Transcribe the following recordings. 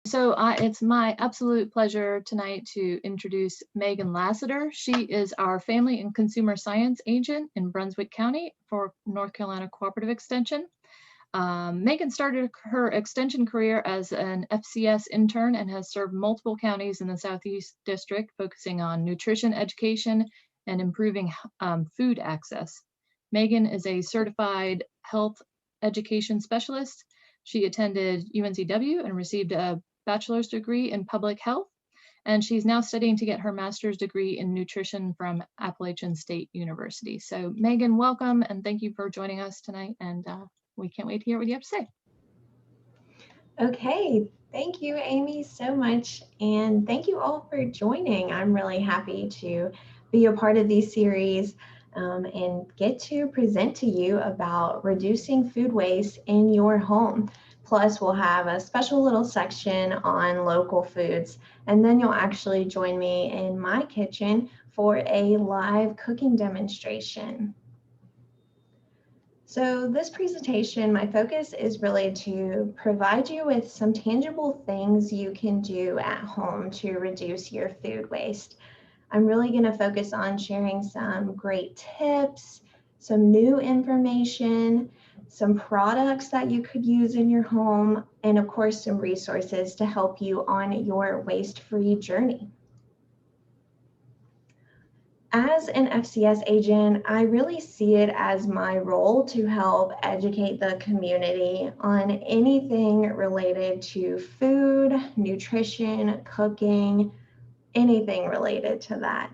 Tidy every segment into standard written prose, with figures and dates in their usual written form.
It's my absolute pleasure tonight to introduce Meghan Lassiter. She is our Family and Consumer Science Agent in Brunswick County for North Carolina Cooperative Extension. Meghan started her extension career as an FCS intern and has served multiple counties in the Southeast District, focusing on nutrition education and improving food access. Meghan is a certified health education specialist. She attended UNCW and received a bachelor's degree in public health, and she's now studying to get her master's degree in nutrition from Appalachian State University. So Meghan, welcome, and thank you for joining us tonight, and we can't wait to hear what you have to say. Okay, thank you, Amy, so much, and thank you all for joining. I'm really happy to be a part of these series and get to present to you about reducing food waste in your home. Plus, we'll have a special little section on local foods, and then you'll actually join me in my kitchen for a live cooking demonstration. So this presentation, my focus is really to provide you with some tangible things you can do at home to reduce your food waste. I'm really going to focus on sharing some great tips, some new information, some products that you could use in your home, and of course, some resources to help you on your waste-free journey. As an FCS agent, I really see it as my role to help educate the community on anything related to food, nutrition, cooking, anything related to that.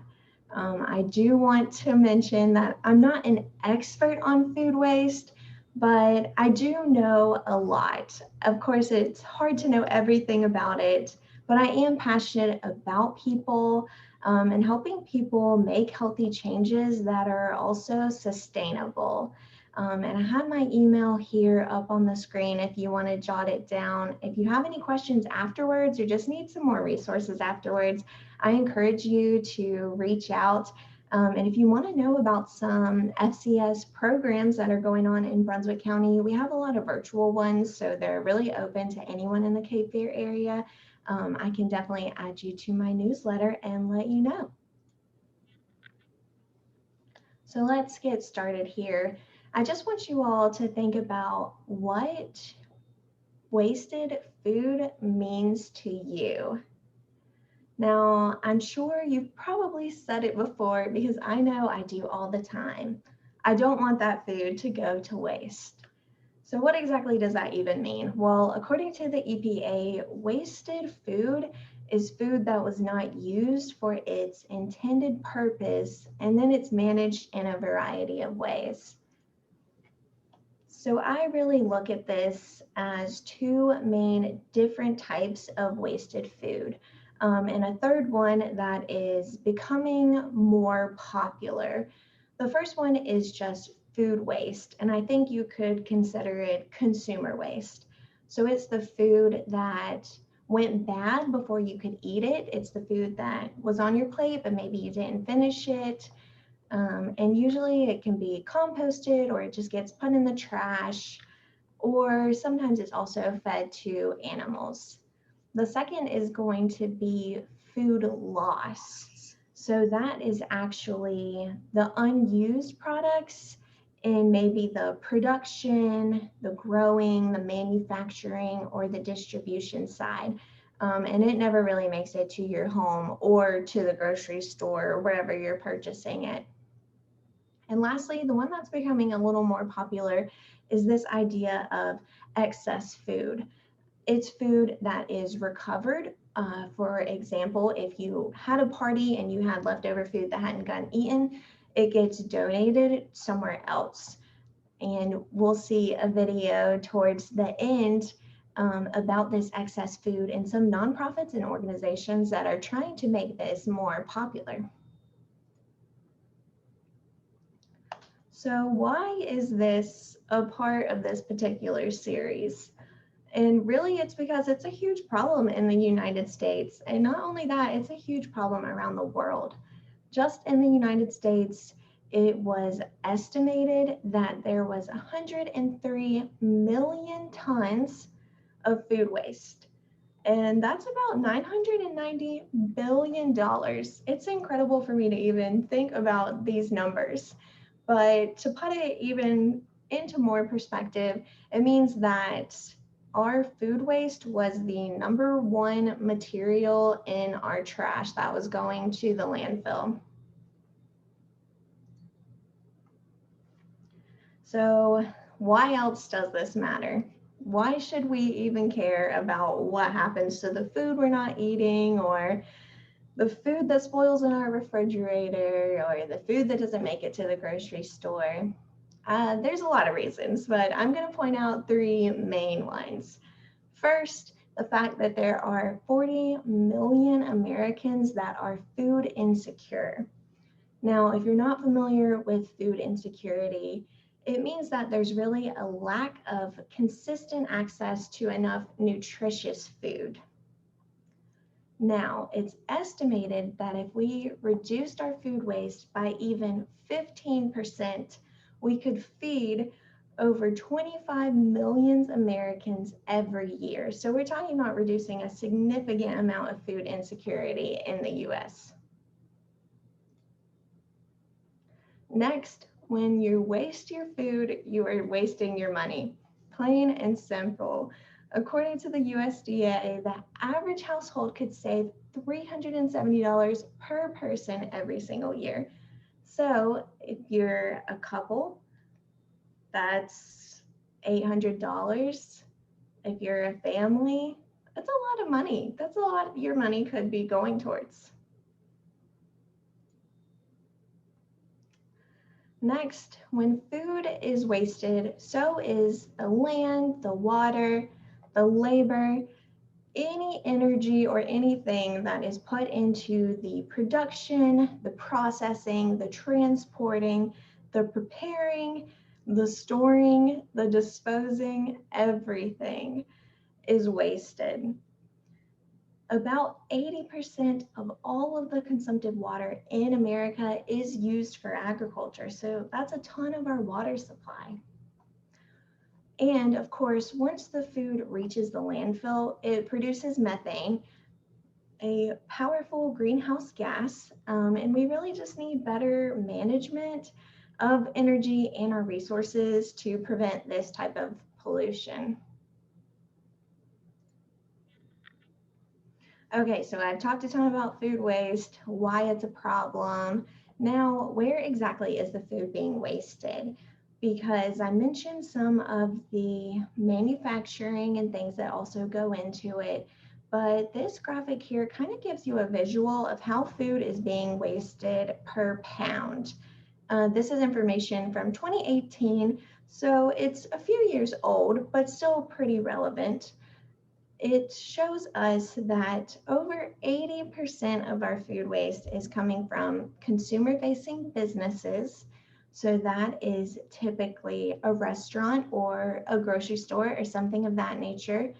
I do want to mention that I'm not an expert on food waste, but I do know a lot. Of course, it's hard to know everything about it, but I am passionate about people and helping people make healthy changes that are also sustainable. And I have my email here up on the screen if you want to jot it down. If you have any questions afterwards or just need some more resources afterwards, I encourage you to reach out. And if you want to know about some FCS programs that are going on in Brunswick County, we have a lot of virtual ones, so they're really open to anyone in the Cape Fear area. I can definitely add you to my newsletter and let you know. So let's get started here. I just want you all to think about what wasted food means to you. Now, I'm sure you've probably said it before because I know I do all the time. I don't want that food to go to waste. So what exactly does that even mean? Well, according to the EPA, wasted food is food that was not used for its intended purpose, and then it's managed in a variety of ways. So I really look at this as two main different types of wasted food. And a third one that is becoming more popular. The first one is just food waste, and I think you could consider it consumer waste. So it's the food that went bad before you could eat it. It's the food that was on your plate, but maybe you didn't finish it. And usually it can be composted or it just gets put in the trash, or sometimes it's also fed to animals. The second is going to be food loss. So that is actually the unused products in maybe the production, the growing, the manufacturing, or the distribution side. And it never really makes it to your home or to the grocery store or wherever you're purchasing it. And lastly, the one that's becoming a little more popular is this idea of excess food. It's food that is recovered. For example, if you had a party and you had leftover food that hadn't gotten eaten, it gets donated somewhere else. And we'll see a video towards the end about this excess food and some nonprofits and organizations that are trying to make this more popular. So why is this a part of this particular series? And really, it's because it's a huge problem in the United States. And not only that, it's a huge problem around the world. Just in the United States, it was estimated that there was 103 million tons of food waste. And that's about $990 billion. It's incredible for me to even think about these numbers. But to put it even into more perspective, it means that our food waste was the #1 material in our trash that was going to the landfill. So why else does this matter? Why should we even care about what happens to the food we're not eating, or the food that spoils in our refrigerator, or the food that doesn't make it to the grocery store? There's a lot of reasons, but I'm going to point out 3 main ones. First, the fact that there are 40 million Americans that are food insecure. Now, if you're not familiar with food insecurity, it means that there's really a lack of consistent access to enough nutritious food. Now, it's estimated that if we reduced our food waste by even 15%, we could feed over 25 million Americans every year. So we're talking about reducing a significant amount of food insecurity in the US. Next, when you waste your food, you are wasting your money. Plain and simple. According to the USDA, the average household could save $370 per person every single year. So if you're a couple, that's $800. If you're a family, that's a lot of money. That's a lot your money could be going towards. Next, when food is wasted, so is the land, the water, the labor, any energy or anything that is put into the production, the processing, the transporting, the preparing, the storing, the disposing, everything is wasted. About 80% of all of the consumptive water in America is used for agriculture. So that's a ton of our water supply. And of course, once the food reaches the landfill, it produces methane, a powerful greenhouse gas, and we really just need better management of energy and our resources to prevent this type of pollution. Okay, so I've talked a ton about food waste, why it's a problem. Now, where exactly is the food being wasted? Because I mentioned some of the manufacturing and things that also go into it, but this graphic here kind of gives you a visual of how food is being wasted per pound. This is information from 2018, so it's a few years old, but still pretty relevant. It shows us that over 80% of our food waste is coming from consumer-facing businesses. So that is typically a restaurant or a grocery store or something of that nature.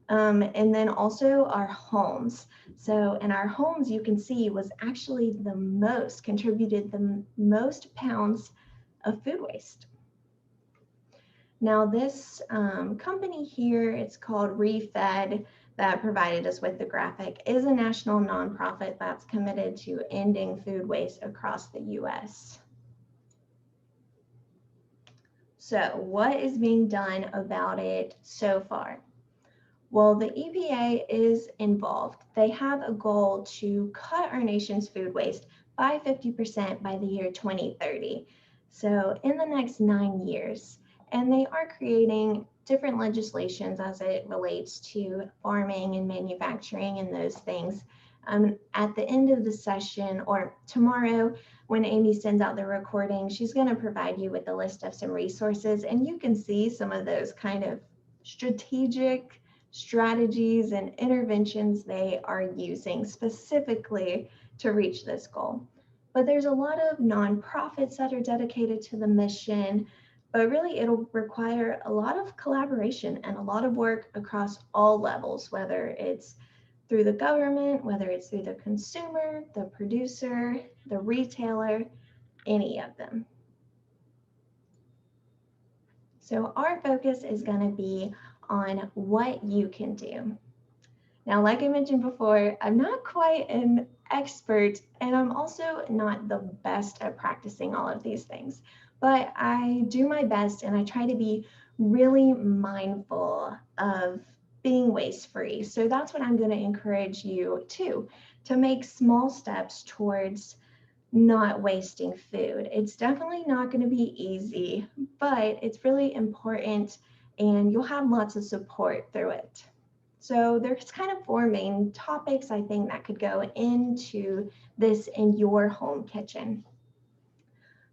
And then also our homes. So in our homes, you can see was actually the most, contributed the most pounds of food waste. Now this company here, it's called Refed, that provided us with the graphic, is a national nonprofit that's committed to ending food waste across the US. So what is being done about it so far? Well, the EPA is involved. They have a goal to cut our nation's food waste by 50% by the year 2030. So in the next 9 years. And they are creating different legislations as it relates to farming and manufacturing and those things. At the end of the session, or tomorrow when Amy sends out the recording, she's going to provide you with a list of some resources, and you can see some of those kind of strategic strategies and interventions they are using specifically to reach this goal. But there's a lot of nonprofits that are dedicated to the mission. But really, it'll require a lot of collaboration and a lot of work across all levels, whether it's through the government, whether it's through the consumer, the producer, the retailer, any of them. So our focus is going to be on what you can do. Now, like I mentioned before, I'm not quite an expert, and I'm also not the best at practicing all of these things, but I do my best and I try to be really mindful of being waste-free. So that's what I'm going to encourage you to make small steps towards not wasting food. It's definitely not going to be easy, but it's really important and you'll have lots of support through it. So there's kind of four main topics I think that could go into this in your home kitchen.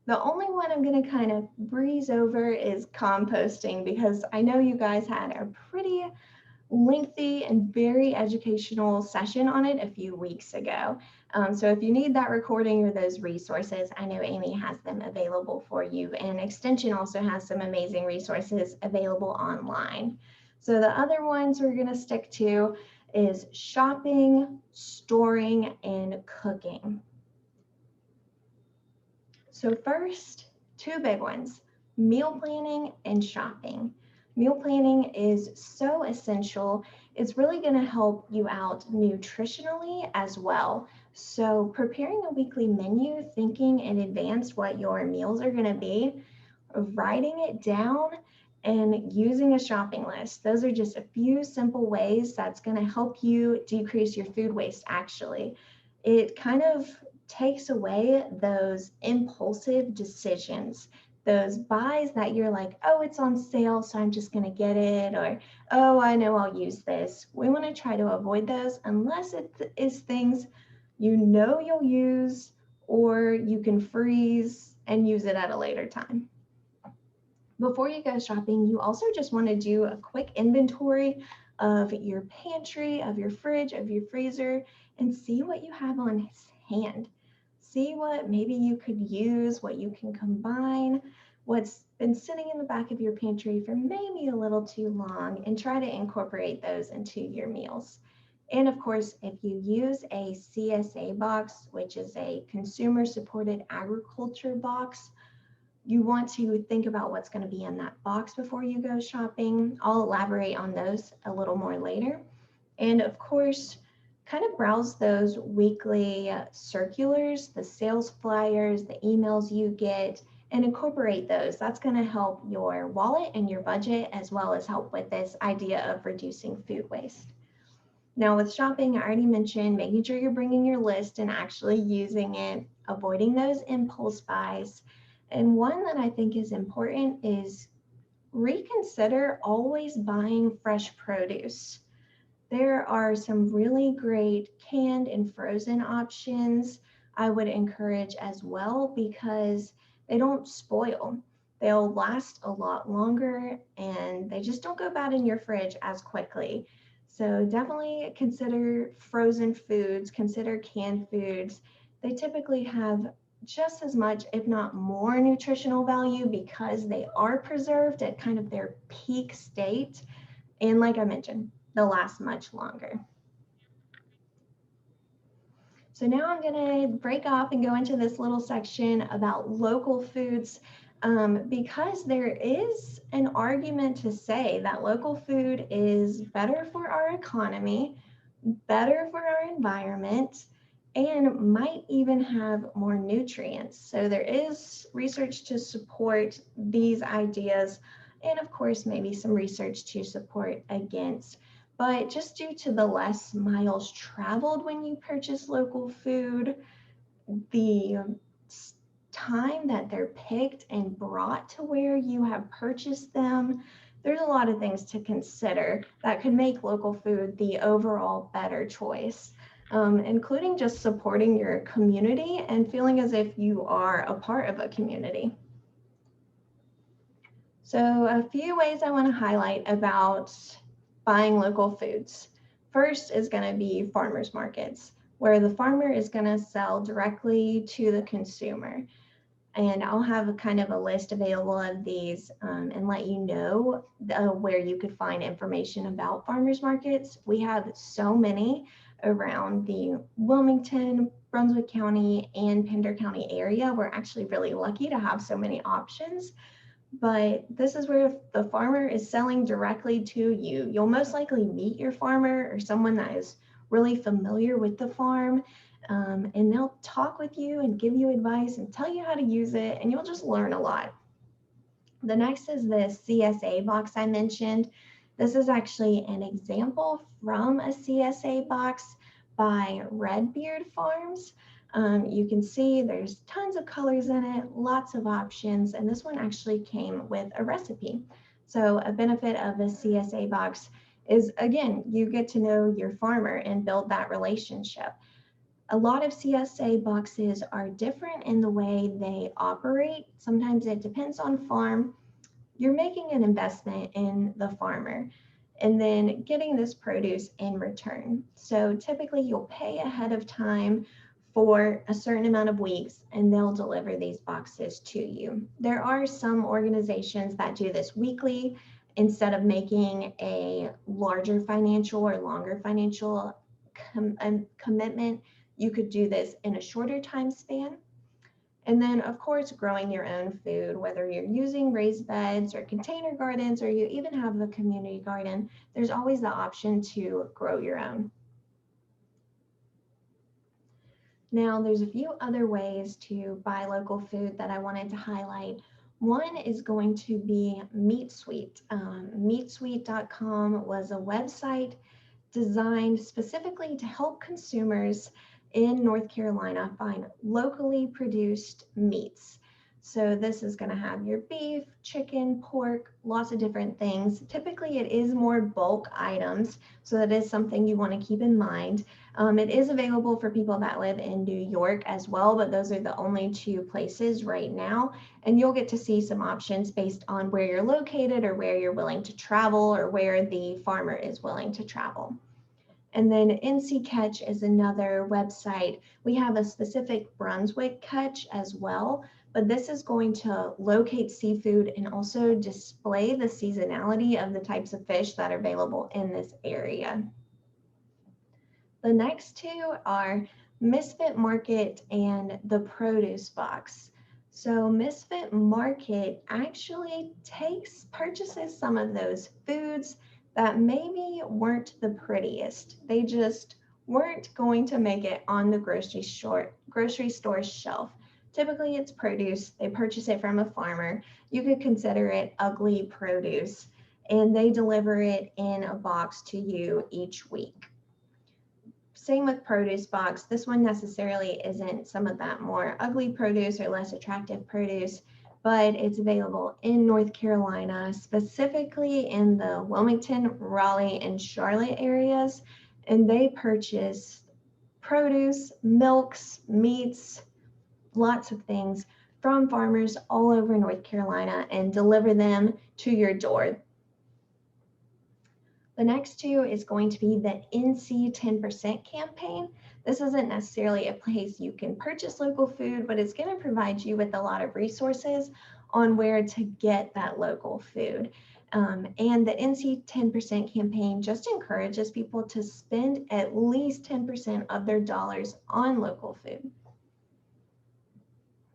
The only one I'm going to kind of breeze over is composting because I know you guys had a pretty lengthy and very educational session on it a few weeks ago. So if you need that recording or those resources, I know Amy has them available for you, and Extension also has some amazing resources available online. So the other ones we're going to stick to is shopping, storing, and cooking. So first, two big ones, meal planning and shopping. Meal planning is so essential. It's really going to help you out nutritionally as well. So preparing a weekly menu, thinking in advance what your meals are going to be, writing it down, and using a shopping list. Those are just a few simple ways that's going to help you decrease your food waste actually. It kind of takes away those impulsive decisions, those buys that you're like, oh, it's on sale, so I'm just going to get it, or oh, I know I'll use this. We want to try to avoid those unless it is things you know you'll use or you can freeze and use it at a later time. Before you go shopping, you also just want to do a quick inventory of your pantry, of your fridge, of your freezer, and see what you have on hand. See what maybe you could use, what you can combine, what's been sitting in the back of your pantry for maybe a little too long, and try to incorporate those into your meals. And of course, if you use a Csa box, which is a consumer supported agriculture box, you want to think about what's going to be in that box before you go shopping. I'll elaborate on those a little more later. And of course, kind of browse those weekly circulars, the sales flyers, the emails you get, and incorporate those. That's going to help your wallet and your budget, as well as help with this idea of reducing food waste. Now with shopping, I already mentioned making sure you're bringing your list and actually using it, avoiding those impulse buys. And one that I think is important is reconsider always buying fresh produce. There are some really great canned and frozen options I would encourage as well because they don't spoil. They'll last a lot longer and they just don't go bad in your fridge as quickly. So definitely consider frozen foods, consider canned foods. They typically have just as much, if not more, nutritional value because they are preserved at kind of their peak state. And like I mentioned, they'll last much longer. So now I'm going to break off and go into this little section about local foods because there is an argument to say that local food is better for our economy, better for our environment, and might even have more nutrients. So there is research to support these ideas, and of course, maybe some research to support against. But just due to the less miles traveled when you purchase local food, the time that they're picked and brought to where you have purchased them, there's a lot of things to consider that could make local food the overall better choice, including just supporting your community and feeling as if you are a part of a community. So a few ways I want to highlight about buying local foods. First is going to be farmers markets, where the farmer is going to sell directly to the consumer. And I'll have a kind of a list available of these and let you know where you could find information about farmers markets. We have so many around the Wilmington, Brunswick County, and Pender County area. We're actually really lucky to have so many options. but this is where the farmer is selling directly to you. You'll most likely meet your farmer or someone that is really familiar with the farm, and they'll talk with you and give you advice and tell you how to use it, and you'll just learn a lot. The next is the Csa box I mentioned. This is actually an example from a Csa box by Redbeard Farms. You can see there's tons of colors in it, lots of options, and this one actually came with a recipe. So a benefit of a Csa box is, again, you get to know your farmer and build that relationship. A lot of Csa boxes are different in the way they operate. Sometimes it depends on farm. You're making an investment in the farmer and then getting this produce in return. So typically you'll pay ahead of time for a certain amount of weeks and they'll deliver these boxes to you. There are some organizations that do this weekly instead of making a larger financial or longer financial commitment. You could do this in a shorter time span. And then, of course, growing your own food, whether you're using raised beds or container gardens, or you even have the community garden, there's always the option to grow your own. Now, there's a few other ways to buy local food that I wanted to highlight. One is going to be MeatSuite. MeatSuite.com was a website designed specifically to help consumers in North Carolina find locally produced meats. So this is going to have your beef, chicken, pork, lots of different things. Typically it is more bulk items, so that is something you want to keep in mind. It is available for people that live in New York as well, but those are the only two places right now. And you'll get to see some options based on where you're located or where you're willing to travel or where the farmer is willing to travel. And then NC Catch is another website. We have a specific Brunswick Catch as well, but this is going to locate seafood and also display the seasonality of the types of fish that are available in this area. The next two are Misfit Market and the Produce Box. So Misfit Market actually purchases some of those foods that maybe weren't the prettiest. They just weren't going to make it on the grocery store shelf. Typically it's produce. They purchase it from a farmer. You could consider it ugly produce, and they deliver it in a box to you each week. Same with Produce Box. This one necessarily isn't some of that more ugly produce or less attractive produce, but it's available in North Carolina, specifically in the Wilmington, Raleigh, and Charlotte areas. And they purchase produce, milks, meats, lots of things from farmers all over North Carolina and deliver them to your door. The next two is going to be the NC 10% campaign. This isn't necessarily a place you can purchase local food, but it's going to provide you with a lot of resources on where to get that local food. And the NC 10% campaign just encourages people to spend at least 10% of their dollars on local food.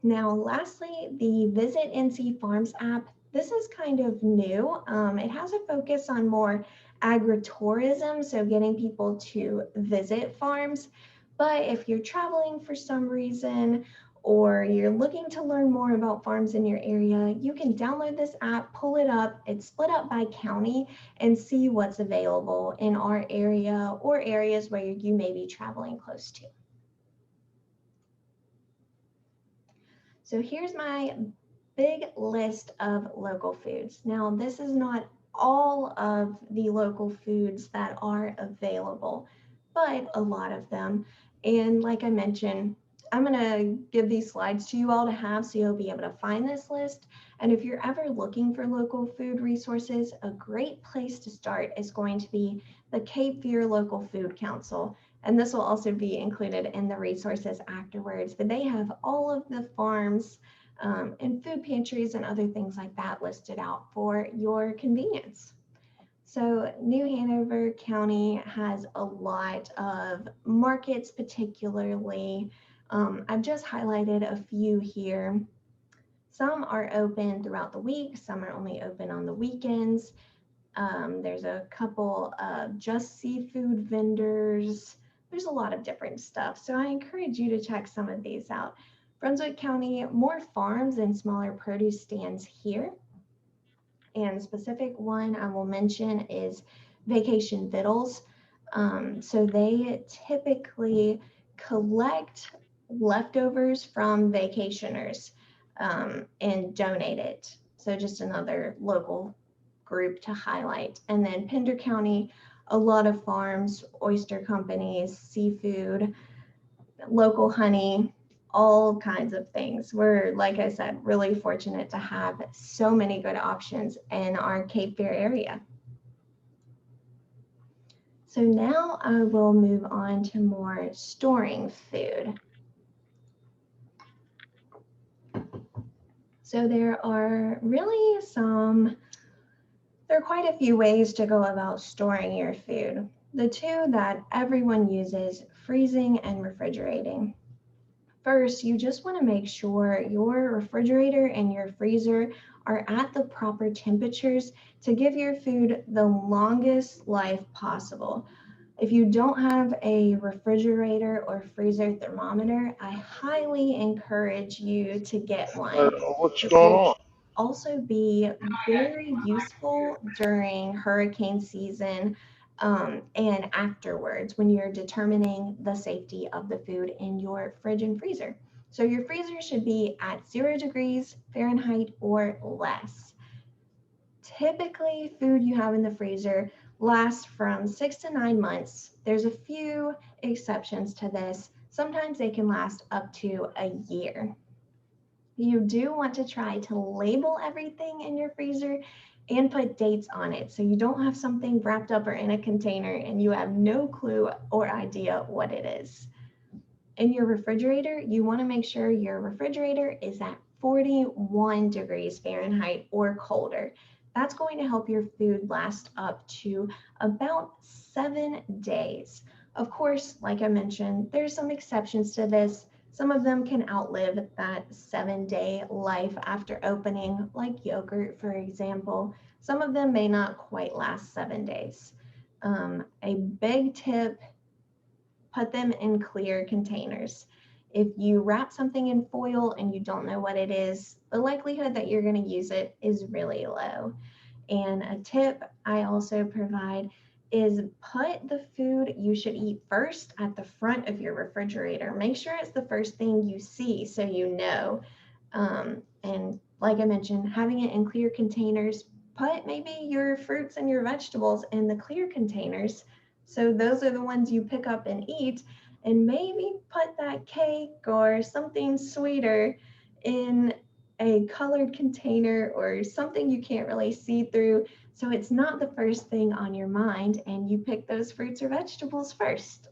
Now, lastly, the Visit NC Farms app. This is kind of new. It has a focus on more agritourism, so getting people to visit farms. But if you're traveling for some reason or you're looking to learn more about farms in your area, you can download this app, pull it up. It's split up by county, and see what's available in our area or areas where you may be traveling close to. So here's my big list of local foods. Now, this is not all of the local foods that are available, but a lot of them. And like I mentioned, I'm going to give these slides to you all to have so you'll be able to find this list. And if you're ever looking for local food resources, a great place to start is going to be the Cape Fear Local Food Council. And this will also be included in the resources afterwards, but they have all of the farms and food pantries and other things like that listed out for your convenience. So New Hanover County has a lot of markets particularly. I've just highlighted a few here. Some are open throughout the week, some are only open on the weekends. There's a couple of just seafood vendors. There's a lot of different stuff. So I encourage you to check some of these out. Brunswick County, more farms and smaller produce stands here. And specific one I will mention is Vacation Vittles. So they typically collect leftovers from vacationers and donate it. So just another local group to highlight. And then Pender County, a lot of farms, oyster companies, seafood, local honey, all kinds of things. We're, like I said, really fortunate to have so many good options in our Cape Fear area. So now I will move on to more storing food. So there are quite a few ways to go about storing your food. The two that everyone uses, freezing and refrigerating. First, you just want to make sure your refrigerator and your freezer are at the proper temperatures to give your food the longest life possible. If you don't have a refrigerator or freezer thermometer, I highly encourage you to get one. What's This going will on? also be very useful during hurricane season and afterwards when you're determining the safety of the food in your fridge and freezer. So your freezer should be at 0 degrees Fahrenheit or less. Typically, food you have in the freezer lasts from 6 to 9 months. There's a few exceptions to this. Sometimes they can last up to a year. You do want to try to label everything in your freezer and put dates on it so you don't have something wrapped up or in a container and you have no clue or idea what it is. In your refrigerator, you want to make sure your refrigerator is at 41 degrees Fahrenheit or colder. That's going to help your food last up to about 7 days. Of course, like I mentioned, there's some exceptions to this. Some of them can outlive that 7-day life after opening, like yogurt, for example. Some of them may not quite last 7 days. A big tip, put them in clear containers. If you wrap something in foil and you don't know what it is, the likelihood that you're going to use it is really low. And a tip I also provide is put the food you should eat first at the front of your refrigerator. Make sure it's the first thing you see so you know. And like I mentioned, having it in clear containers, put maybe your fruits and your vegetables in the clear containers. So those are the ones you pick up and eat, and maybe put that cake or something sweeter in a colored container or something you can't really see through, so it's not the first thing on your mind and you pick those fruits or vegetables first.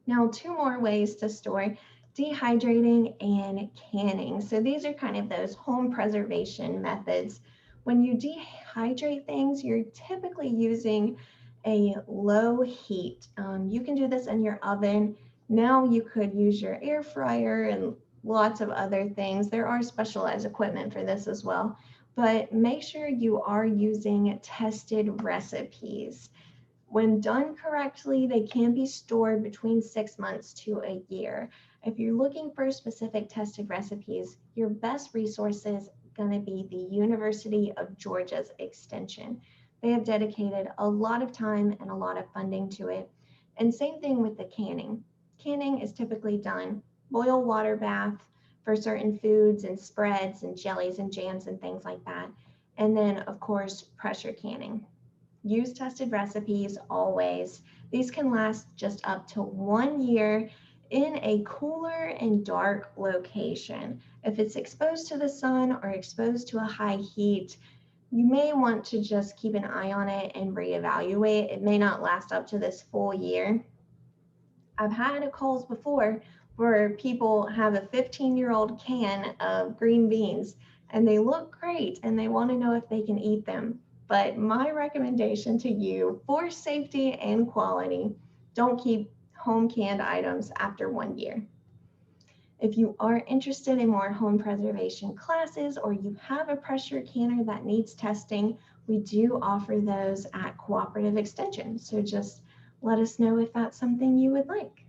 Now, two more ways to store: dehydrating and canning. So these are kind of those home preservation methods. When you dehydrate things, you're typically using a low heat. You can do this in your oven. Now you could use your air fryer and lots of other things. There are specialized equipment for this as well, but make sure you are using tested recipes. When done correctly, they can be stored between 6 months to a year. If you're looking for specific tested recipes, your best resource is going to be the University of Georgia's Extension. They have dedicated a lot of time and a lot of funding to it. And same thing with the canning. Canning is typically done boil water bath for certain foods and spreads and jellies and jams and things like that. And then, of course, pressure canning. Use tested recipes always. These can last just up to 1 year in a cooler and dark location. If it's exposed to the sun or exposed to a high heat, you may want to just keep an eye on it and reevaluate. It may not last up to this full year. I've had calls before where people have a 15-year-old can of green beans and they look great and they want to know if they can eat them. But my recommendation to you, for safety and quality, don't keep home canned items after 1 year. If you are interested in more home preservation classes or you have a pressure canner that needs testing, we do offer those at Cooperative Extension. So just let us know if that's something you would like.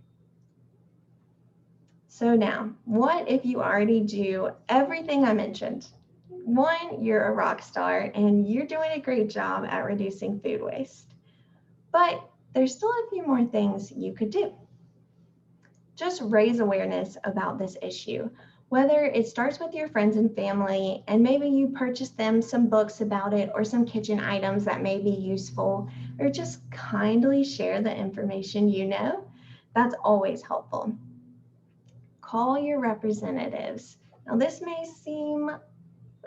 So now, what if you already do everything I mentioned? One, you're a rock star and you're doing a great job at reducing food waste. But there's still a few more things you could do. Just raise awareness about this issue. Whether it starts with your friends and family, and maybe you purchase them some books about it or some kitchen items that may be useful, or just kindly share the information you know, that's always helpful. Call your representatives. Now, this may seem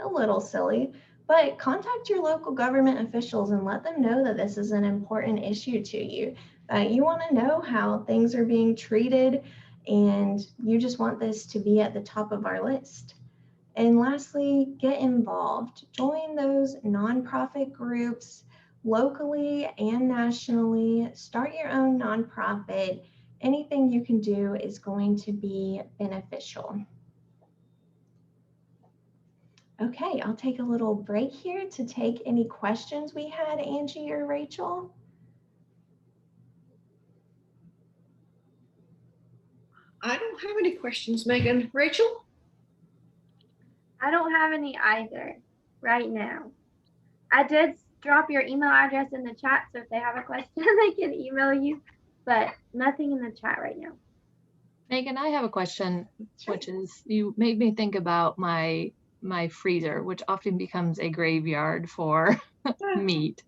a little silly, but contact your local government officials and let them know that this is an important issue to you, that you want to know how things are being treated, and you just want this to be at the top of our list. And lastly, get involved. Join those nonprofit groups locally and nationally. Start your own nonprofit. Anything you can do is going to be beneficial. Okay, I'll take a little break here to take any questions we had, Angie or Rachel. I don't have any questions, Megan. Rachel? I don't have any either right now. I did drop your email address in the chat, so if they have a question, they can email you, but nothing in the chat right now. Megan, I have a question, which is, you made me think about my freezer, which often becomes a graveyard for meat.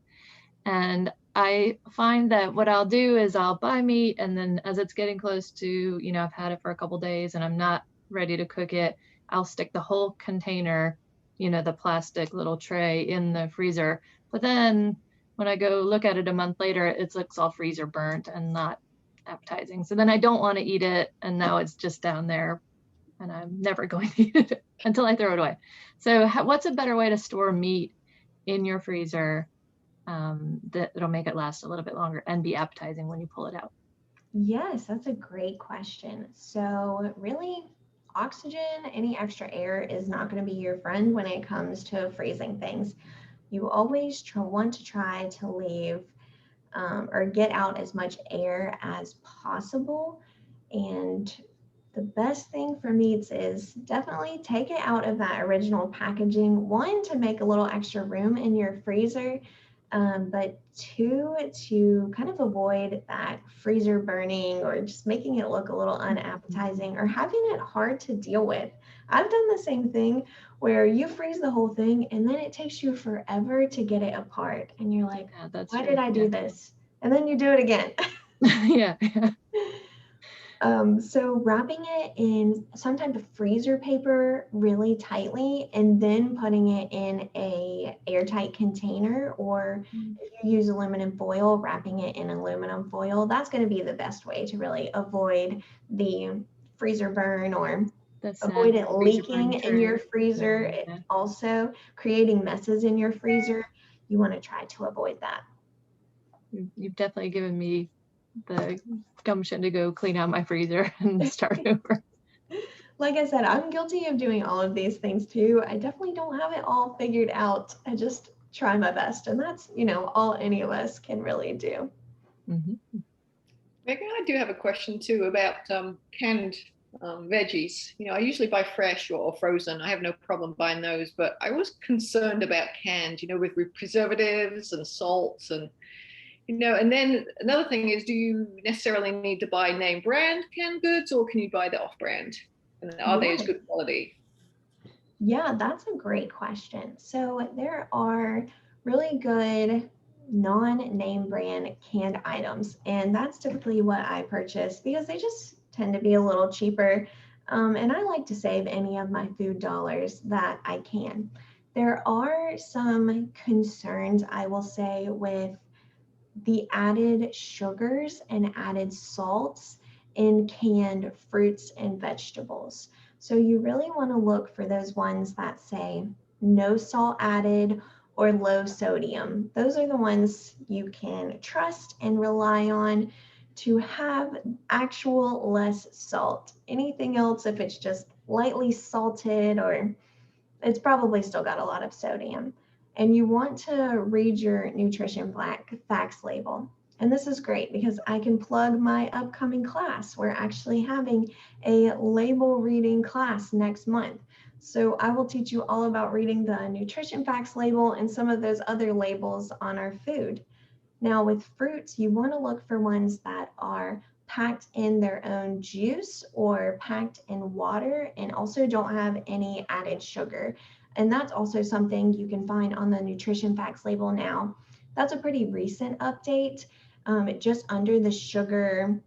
And I find that what I'll do is I'll buy meat, and then as it's getting close to, I've had it for a couple days and I'm not ready to cook it, I'll stick the whole container, the plastic little tray in the freezer. But then when I go look at it a month later, it looks all freezer burnt and not appetizing. So then I don't want to eat it, and now it's just down there and I'm never going to eat it until I throw it away. So what's a better way to store meat in your freezer that'll make it last a little bit longer and be appetizing when you pull it out? Yes, that's a great question. So really, oxygen, any extra air is not going to be your friend when it comes to freezing things. You always want to try to leave or get out as much air as possible. And the best thing for meats is definitely take it out of that original packaging. One, to make a little extra room in your freezer, but two, to kind of avoid that freezer burning or just making it look a little unappetizing or having it hard to deal with. I've done the same thing where you freeze the whole thing and then it takes you forever to get it apart. And you're like, why did I do this? And then you do it again. Yeah. So wrapping it in some type of freezer paper really tightly and then putting it in a airtight container, or if you use aluminum foil, wrapping it in aluminum foil, that's going to be the best way to really avoid the freezer burn or avoid it leaking in your freezer. Yeah. Also creating messes in your freezer. You want to try to avoid that. You've definitely given me the gumption to go clean out my freezer and start over. Like I said, I'm guilty of doing all of these things too. I definitely don't have it all figured out. I just try my best, and that's, all any of us can really do. Mm-hmm. Megan, I do have a question too about canned veggies. I usually buy fresh or frozen. I have no problem buying those, but I was concerned about canned, with preservatives and salts and and then another thing is, do you necessarily need to buy name brand canned goods, or can you buy the off brand? And are they as good quality? Yeah, that's a great question. So there are really good non-name brand canned items, and that's typically what I purchase because they just tend to be a little cheaper. And I like to save any of my food dollars that I can. There are some concerns, I will say, with the added sugars and added salts in canned fruits and vegetables. So you really want to look for those ones that say no salt added or low sodium. Those are the ones you can trust and rely on. to have actual less salt. Anything else, if it's just lightly salted, or it's probably still got a lot of sodium. And you want to read your nutrition facts label. And this is great because I can plug my upcoming class. We're actually having a label reading class next month. So I will teach you all about reading the nutrition facts label and some of those other labels on our food. Now with fruits, you want to look for ones that are packed in their own juice or packed in water and also don't have any added sugar. And that's also something you can find on the nutrition facts label now. That's a pretty recent update. Just under the sugar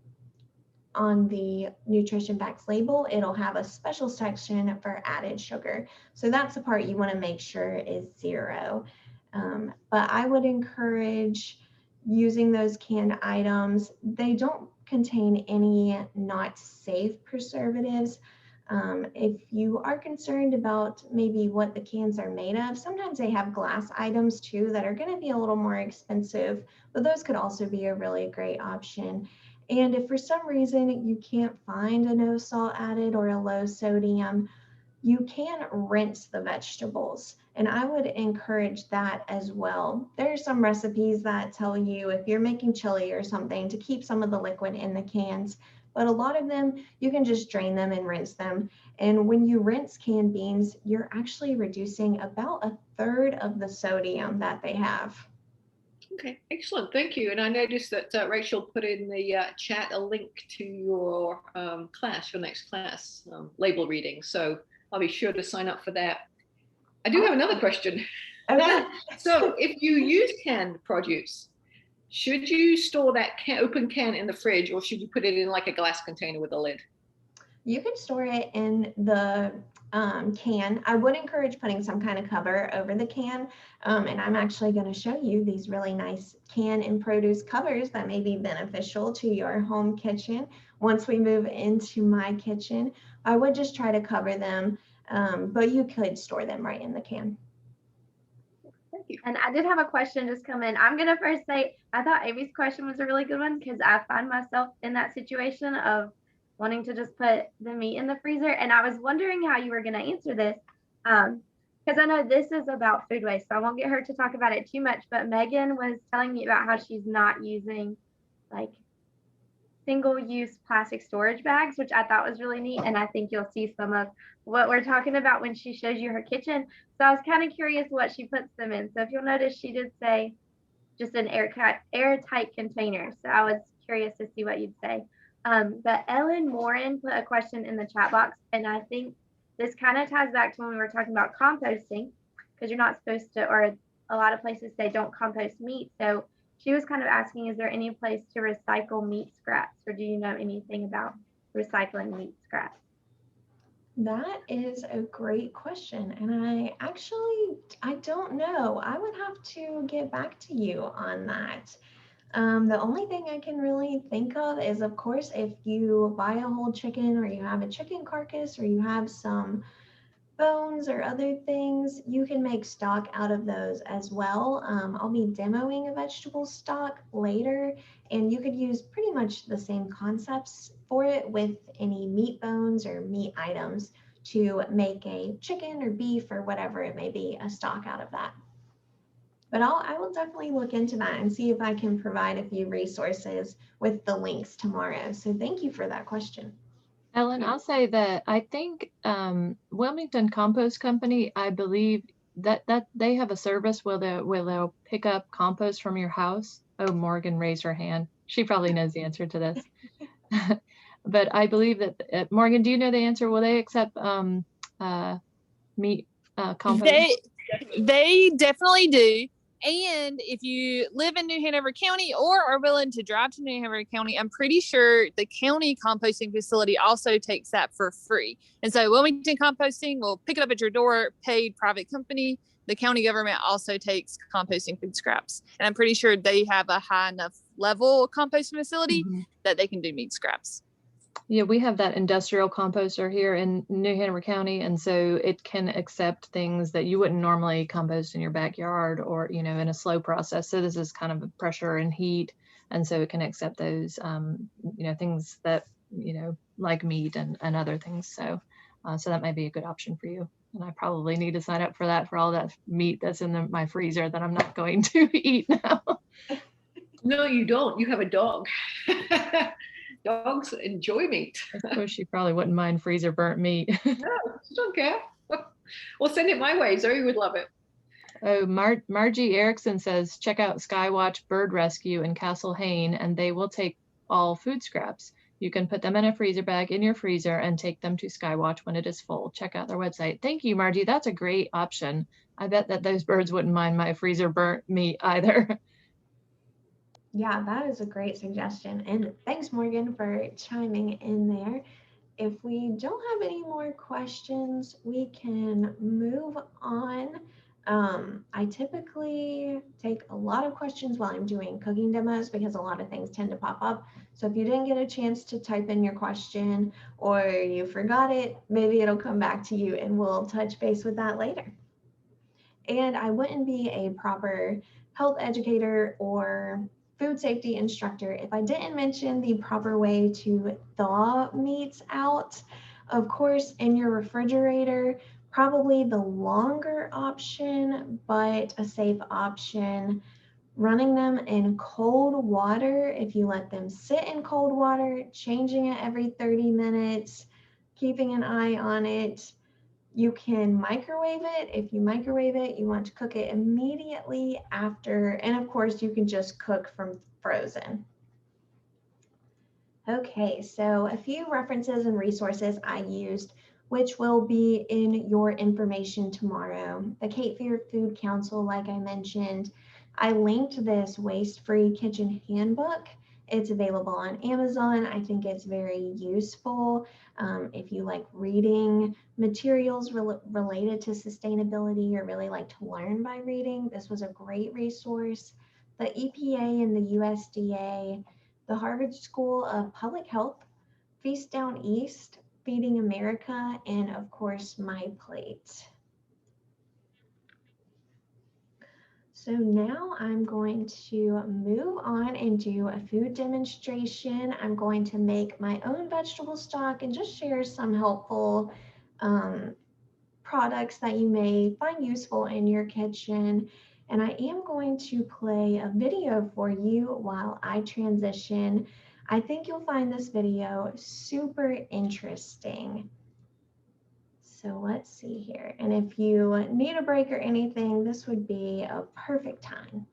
on the nutrition facts label, it'll have a special section for added sugar. So that's the part you want to make sure is 0. But I would encourage using those canned items. They don't contain any not safe preservatives. If you are concerned about maybe what the cans are made of, sometimes they have glass items too that are going to be a little more expensive, but those could also be a really great option. And if for some reason you can't find a no salt added or a low sodium, you can rinse the vegetables. And I would encourage that as well. There are some recipes that tell you if you're making chili or something to keep some of the liquid in the cans, but a lot of them, you can just drain them and rinse them. And when you rinse canned beans, you're actually reducing about 1/3 of the sodium that they have. Okay, excellent. Thank you. And I noticed that Rachel put in the chat a link to your class, your next class, label reading. So I'll be sure to sign up for that. I do have another question. Okay. So if you use canned produce, should you store that open can in the fridge, or should you put it in like a glass container with a lid? You could store it in the can. I would encourage putting some kind of cover over the can. And I'm actually going to show you these really nice can and produce covers that may be beneficial to your home kitchen. Once we move into my kitchen, I would just try to cover them, but you could store them right in the can. Thank you. And I did have a question just come in. I'm going to first say, I thought Amy's question was a really good one because I find myself in that situation of wanting to just put the meat in the freezer. And I was wondering how you were going to answer this. Because I know this is about food waste, so I won't get her to talk about it too much. But Megan was telling me about how she's not using like single-use plastic storage bags, which I thought was really neat. And I think you'll see some of what we're talking about when she shows you her kitchen. So I was kind of curious what she puts them in. So if you'll notice, she did say just an airtight container. So I was curious to see what you'd say. But Ellen Morin put a question in the chat box, and I think this kind of ties back to when we were talking about composting, because you're not supposed to, or a lot of places say don't compost meat. So she was kind of asking, is there any place to recycle meat scraps, or do you know anything about recycling meat scraps? That is a great question. And I don't know. I would have to get back to you on that. The only thing I can really think of is, of course, if you buy a whole chicken or you have a chicken carcass or you have some bones or other things, you can make stock out of those as well. I'll be demoing a vegetable stock later, and you could use pretty much the same concepts for it with any meat bones or meat items to make a chicken or beef or whatever it may be, a stock out of that. But I will definitely look into that and see if I can provide a few resources with the links tomorrow. So thank you for that question. Ellen, I'll say that I think Wilmington Compost Company, I believe that they have a service where they'll pick up compost from your house. Oh, Morgan raised her hand. She probably knows the answer to this. But I believe that, Morgan, do you know the answer? Will they accept meat compost? They definitely do. And if you live in New Hanover County or are willing to drive to New Hanover County, I'm pretty sure the county composting facility also takes that for free. And so Wilmington Composting will pick it up at your door, paid private company. The county government also takes composting food scraps. And I'm pretty sure they have a high enough level composting facility that they can do meat scraps. Yeah, we have that industrial composter here in New Hanover County, and so it can accept things that you wouldn't normally compost in your backyard or, in a slow process. So this is kind of a pressure and heat And so it can accept those, things that, like meat and other things. So that might be a good option for you. And I probably need to sign up for that for all that meat that's in my freezer that I'm not going to eat now. No, you don't. You have a dog. Dogs enjoy meat. I suppose she probably wouldn't mind freezer burnt meat. No, she don't care. Well, send it my way. Zoe would love it. Oh, Margie Erickson says, check out Skywatch Bird Rescue in Castle Hayne, and they will take all food scraps. You can put them in a freezer bag in your freezer and take them to Skywatch when it is full. Check out their website. Thank you, Margie. That's a great option. I bet that those birds wouldn't mind my freezer burnt meat either. Yeah, that is a great suggestion. And thanks, Morgan, for chiming in there. If we don't have any more questions, we can move on. I typically take a lot of questions while I'm doing cooking demos because a lot of things tend to pop up. So if you didn't get a chance to type in your question or you forgot it, maybe it'll come back to you and we'll touch base with that later. And I wouldn't be a proper health educator or food safety instructor if I didn't mention the proper way to thaw meats out. Of course, in your refrigerator, probably the longer option, but a safe option. Running them in cold water, if you let them sit in cold water, changing it every 30 minutes, keeping an eye on it. You can microwave it. If you microwave it, you want to cook it immediately after. And of course, you can just cook from frozen. Okay, so a few references and resources I used, which will be in your information tomorrow. The Cape Fear Food Council, like I mentioned, I linked this waste-free kitchen handbook. It's available on Amazon. I think it's very useful if you like reading materials related to sustainability or really like to learn by reading. This was a great resource. The EPA and the USDA, the Harvard School of Public Health, Feast Down East, Feeding America, and of course, My Plate. So now I'm going to move on and do a food demonstration. I'm going to make my own vegetable stock and just share some helpful products that you may find useful in your kitchen. And I am going to play a video for you while I transition. I think you'll find this video super interesting. So let's see here. And if you need a break or anything, this would be a perfect time.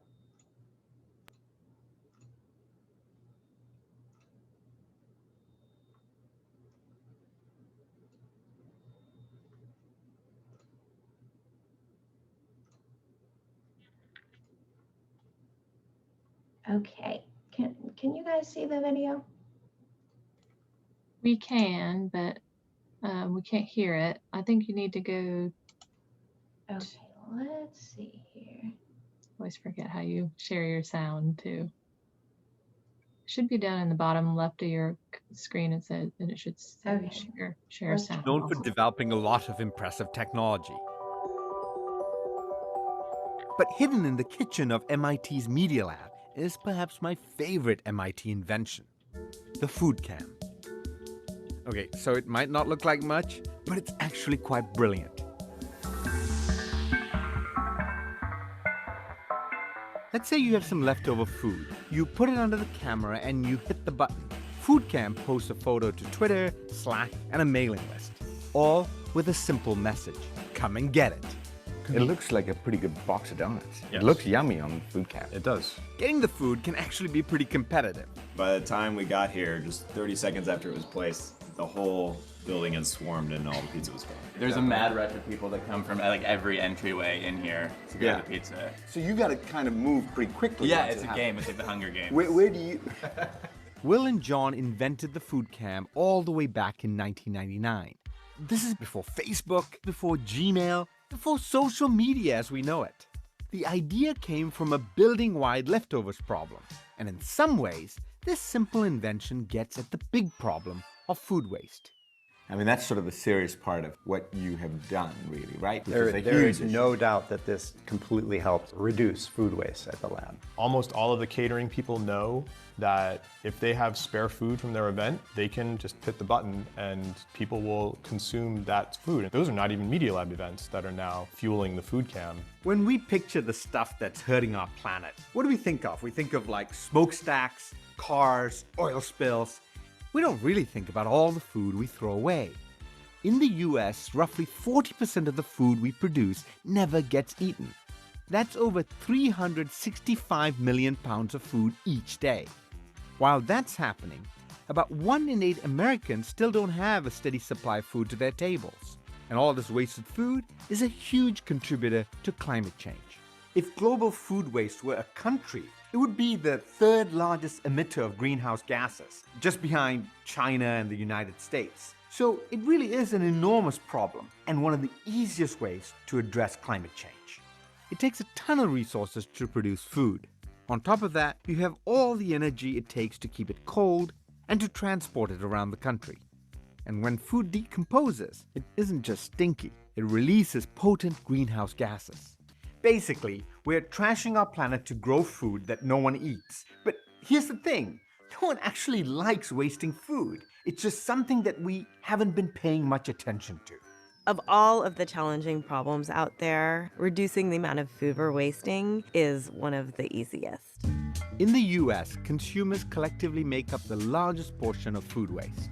Okay, can you guys see the video? We can, but we can't hear it. I think you need to go. Okay, let's see here. Always forget how you share your sound too. It should be down in the bottom left of your screen. It says, and it should say Okay. share sound. Known for developing a lot of impressive technology. But hidden in the kitchen of MIT's Media Lab is perhaps my favorite MIT invention, the food cam. Okay, so it might not look like much, but it's actually quite brilliant. Let's say you have some leftover food. You put it under the camera and you hit the button. Food Cam posts a photo to Twitter, Slack, and a mailing list, all with a simple message: come and get it. It looks like a pretty good box of donuts. Yes. It looks yummy on food cam. It does. Getting the food can actually be pretty competitive. By the time we got here, just 30 seconds after it was placed, the whole building had swarmed and all the pizza was gone. There's a mad rush of people that come from like every entryway in here to get the pizza. So you got to kind of move pretty quickly. Yeah, it's a game. It's like the Hunger Games. Where do you? Will and John invented the food cam all the way back in 1999. This is before Facebook, before Gmail, before social media as we know it. The idea came from a building-wide leftovers problem, and in some ways, this simple invention gets at the big problem of food waste. I mean, that's sort of the serious part of what you have done, really, right? Which There a is huge no issue. doubt that this completely helps reduce food waste at the lab. Almost all of the catering people know that if they have spare food from their event, they can just hit the button and people will consume that food. And those are not even Media Lab events that are now fueling the food cam. When we picture the stuff that's hurting our planet, what do we think of? We think of like smokestacks, cars, oil spills. We don't really think about all the food we throw away. In the US, roughly 40% of the food we produce never gets eaten. That's over 365 million pounds of food each day. While that's happening, about 1 in 8 Americans still don't have a steady supply of food to their tables. And all this wasted food is a huge contributor to climate change. If global food waste were a country, it would be the third largest emitter of greenhouse gases, just behind China and the United States. So it really is an enormous problem and one of the easiest ways to address climate change. It takes a ton of resources to produce food. On top of that, you have all the energy it takes to keep it cold and to transport it around the country. And when food decomposes, it isn't just stinky, it releases potent greenhouse gases. Basically, we're trashing our planet to grow food that no one eats. But here's the thing, no one actually likes wasting food. It's just something that we haven't been paying much attention to. Of all of the challenging problems out there, reducing the amount of food we're wasting is one of the easiest. In the US, consumers collectively make up the largest portion of food waste.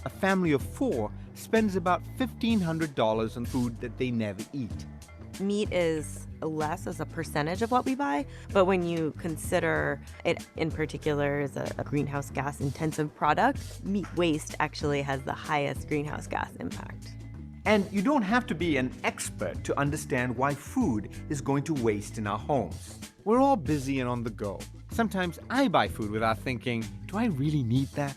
A family of 4 spends about $1,500 on food that they never eat. Meat is less as a percentage of what we buy, but when you consider it in particular as a greenhouse gas intensive product, meat waste actually has the highest greenhouse gas impact. And you don't have to be an expert to understand why food is going to waste in our homes. We're all busy and on the go. Sometimes I buy food without thinking, do I really need that?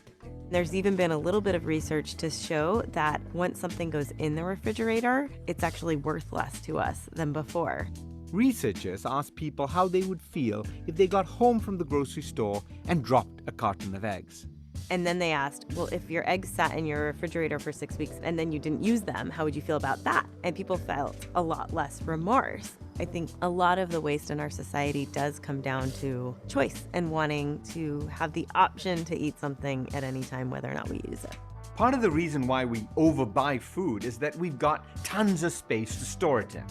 There's even been a little bit of research to show that once something goes in the refrigerator, it's actually worth less to us than before. Researchers asked people how they would feel if they got home from the grocery store and dropped a carton of eggs. And then they asked, well, if your eggs sat in your refrigerator for 6 weeks and then you didn't use them, how would you feel about that? And people felt a lot less remorse. I think a lot of the waste in our society does come down to choice and wanting to have the option to eat something at any time, whether or not we use it. Part of the reason why we overbuy food is that we've got tons of space to store it in.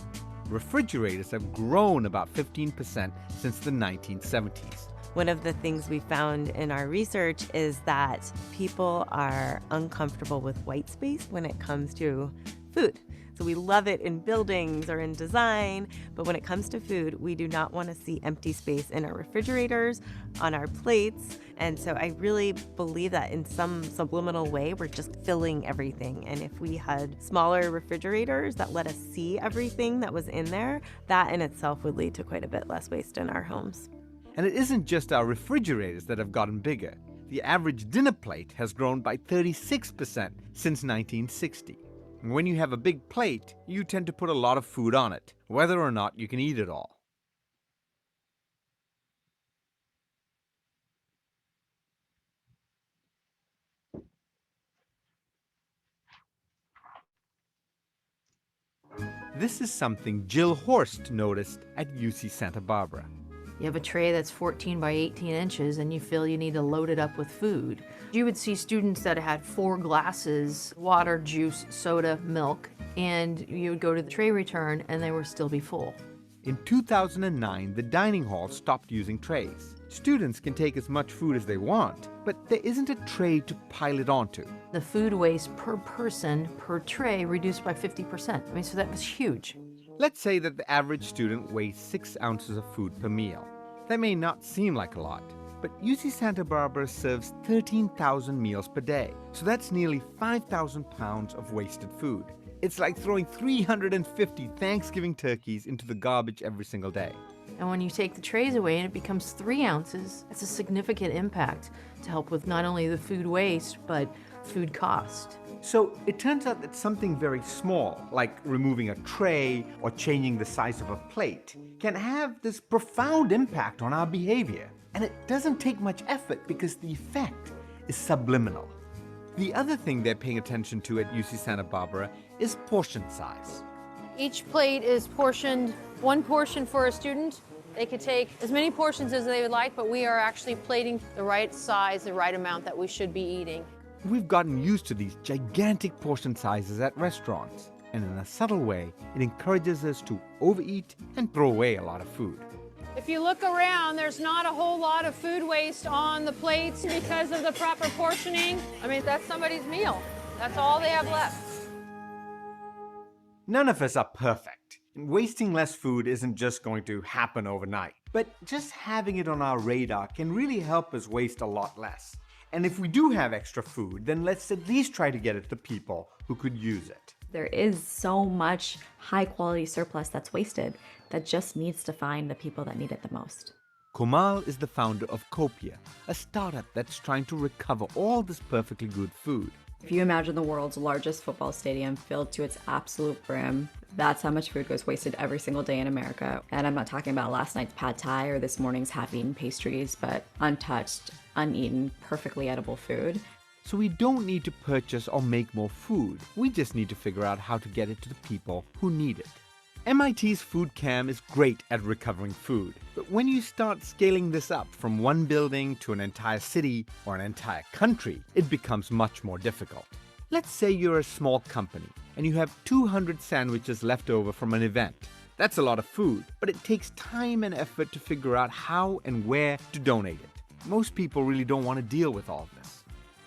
Refrigerators have grown about 15% since the 1970s. One of the things we found in our research is that people are uncomfortable with white space when it comes to food. So we love it in buildings or in design, but when it comes to food, we do not want to see empty space in our refrigerators, on our plates. And so I really believe that in some subliminal way, we're just filling everything. And if we had smaller refrigerators that let us see everything that was in there, that in itself would lead to quite a bit less waste in our homes. And it isn't just our refrigerators that have gotten bigger. The average dinner plate has grown by 36% since 1960. And when you have a big plate, you tend to put a lot of food on it, whether or not you can eat it all. This is something Jill Horst noticed at UC Santa Barbara. You have a tray that's 14 by 18 inches and you feel you need to load it up with food. You would see students that had 4 glasses, water, juice, soda, milk, and you would go to the tray return and they would still be full. In 2009, the dining hall stopped using trays. Students can take as much food as they want, but there isn't a tray to pile it onto. The food waste per person per tray reduced by 50%. I mean, so that was huge. Let's say that the average student weighs 6 ounces of food per meal. That may not seem like a lot, but UC Santa Barbara serves 13,000 meals per day, so that's nearly 5,000 pounds of wasted food. It's like throwing 350 Thanksgiving turkeys into the garbage every single day. And when you take the trays away and it becomes 3 ounces, it's a significant impact to help with not only the food waste, but food cost. So it turns out that something very small, like removing a tray or changing the size of a plate, can have this profound impact on our behavior. And it doesn't take much effort because the effect is subliminal. The other thing they're paying attention to at UC Santa Barbara is portion size. Each plate is portioned, one portion for a student. They could take as many portions as they would like, but we are actually plating the right size, the right amount that we should be eating. We've gotten used to these gigantic portion sizes at restaurants, and in a subtle way, it encourages us to overeat and throw away a lot of food. If you look around, there's not a whole lot of food waste on the plates because of the proper portioning. I mean, that's somebody's meal. That's all they have left. None of us are perfect. And wasting less food isn't just going to happen overnight. But just having it on our radar can really help us waste a lot less. And if we do have extra food, then let's at least try to get it to people who could use it. There is so much high quality surplus that's wasted that just needs to find the people that need it the most. Komal is the founder of Copia, a startup that's trying to recover all this perfectly good food. If you imagine the world's largest football stadium filled to its absolute brim, that's how much food goes wasted every single day in America. And I'm not talking about last night's pad thai or this morning's half-eaten pastries, but untouched, uneaten, perfectly edible food. So we don't need to purchase or make more food. We just need to figure out how to get it to the people who need it. MIT's Food Cam is great at recovering food, but when you start scaling this up from one building to an entire city or an entire country, it becomes much more difficult. Let's say you're a small company and you have 200 sandwiches left over from an event. That's a lot of food, but it takes time and effort to figure out how and where to donate it. Most people really don't want to deal with all of this.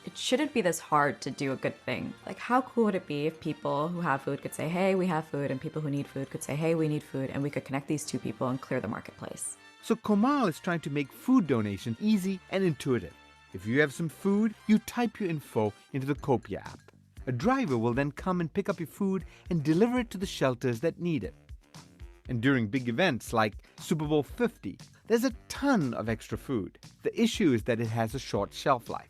It shouldn't be this hard to do a good thing. Like, how cool would it be if people who have food could say, hey, we have food, and people who need food could say, hey, we need food, and we could connect these two people and clear the marketplace. So Komal is trying to make food donation easy and intuitive. If you have some food, you type your info into the Copia app. A driver will then come and pick up your food and deliver it to the shelters that need it. And during big events like Super Bowl 50, there's a ton of extra food. The issue is that it has a short shelf life.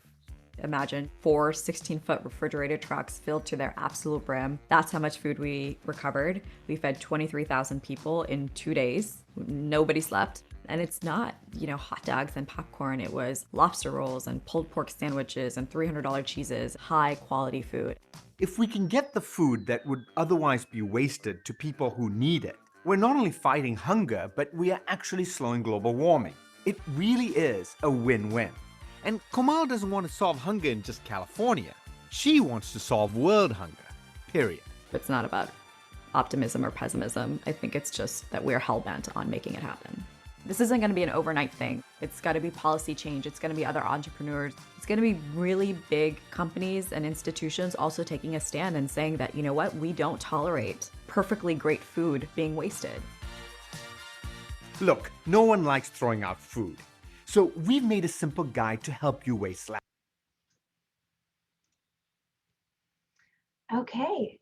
Imagine 4 16-foot refrigerated trucks filled to their absolute brim. That's how much food we recovered. We fed 23,000 people in 2 days. Nobody slept. And it's not, hot dogs and popcorn. It was lobster rolls and pulled pork sandwiches and $300 cheeses, high quality food. If we can get the food that would otherwise be wasted to people who need it, we're not only fighting hunger, but we are actually slowing global warming. It really is a win-win. And Komal doesn't want to solve hunger in just California. She wants to solve world hunger, period. It's not about optimism or pessimism. I think it's just that we're hell-bent on making it happen. This isn't going to be an overnight thing. It's got to be policy change. It's going to be other entrepreneurs. It's going to be really big companies and institutions also taking a stand and saying that, you know what, we don't tolerate perfectly great food being wasted. Look, no one likes throwing out food. So we've made a simple guide to help you waste less. Okay,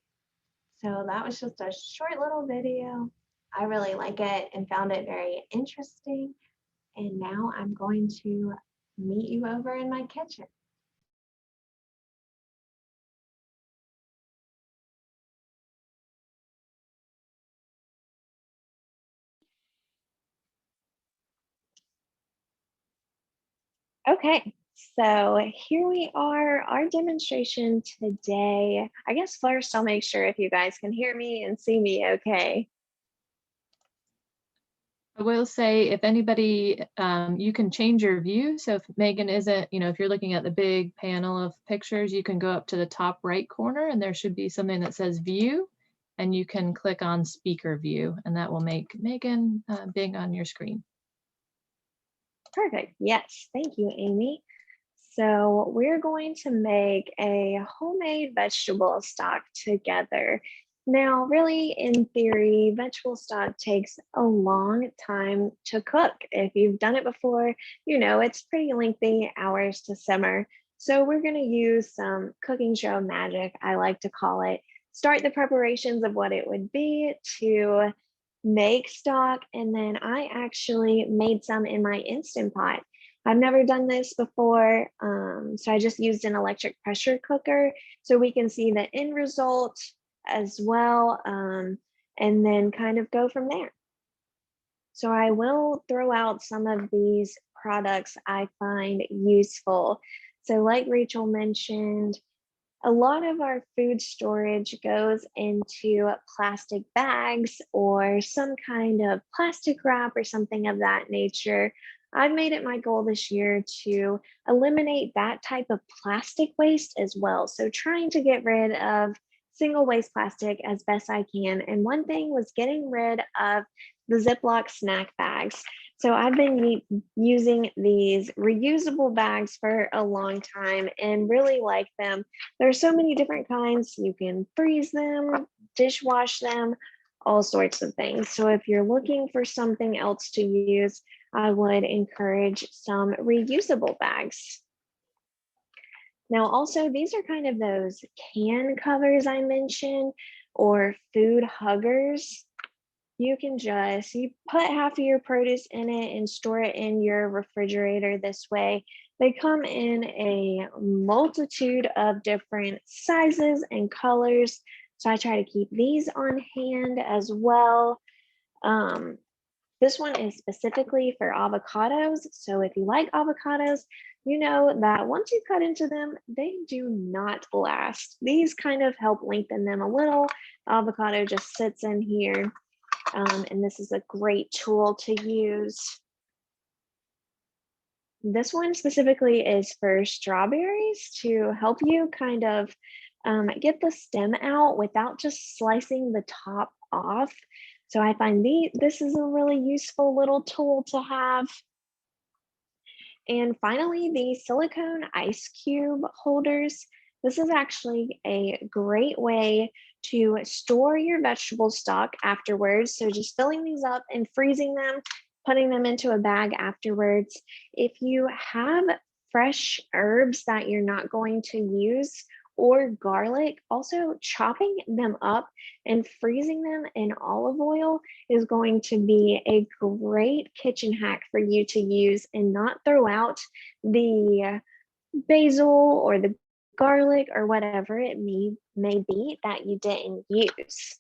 so that was just a short little video. I really like it and found it very interesting. And now I'm going to meet you over in my kitchen. Okay, so here we are, our demonstration today. I guess first I'll make sure if you guys can hear me and see me okay. I will say, if anybody, you can change your view. So if Megan isn't, if you're looking at the big panel of pictures, you can go up to the top right corner and there should be something that says view, and you can click on speaker view, and that will make Megan big on your screen. Perfect. Yes. Thank you, Amy. So we're going to make a homemade vegetable stock together. Now, really, in theory, vegetable stock takes a long time to cook. If you've done it before, it's pretty lengthy, hours to simmer. So we're going to use some cooking show magic, I like to call it. Start the preparations of what it would be to make stock, and then I actually made some in my Instant Pot. I've never done this before, so I just used an electric pressure cooker so we can see the end result as well, and then kind of go from there. So I will throw out some of these products I find useful. So like Rachel mentioned, A lot of our food storage goes into plastic bags or some kind of plastic wrap or something of that nature. I've made it my goal this year to eliminate that type of plastic waste as well. So trying to get rid of single-use plastic as best I can. And one thing was getting rid of the Ziploc snack bags. So I've been using these reusable bags for a long time and really like them. There are so many different kinds. You can freeze them, dishwash them, all sorts of things. So if you're looking for something else to use, I would encourage some reusable bags. Now, also, these are kind of those can covers I mentioned, or food huggers. You can you put half of your produce in it and store it in your refrigerator this way. They come in a multitude of different sizes and colors. So I try to keep these on hand as well. This one is specifically for avocados. So if you like avocados, you know that once you cut into them, they do not last. These kind of help lengthen them a little. The avocado just sits in here. And this is a great tool to use. This one specifically is for strawberries to help you kind of get the stem out without just slicing the top off. So I find this is a really useful little tool to have. And finally, the silicone ice cube holders. This is actually a great way to store your vegetable stock afterwards. So just filling these up and freezing them, putting them into a bag afterwards. If you have fresh herbs that you're not going to use, or garlic, also chopping them up and freezing them in olive oil is going to be a great kitchen hack for you to use and not throw out the basil or the garlic or whatever it may be that you didn't use.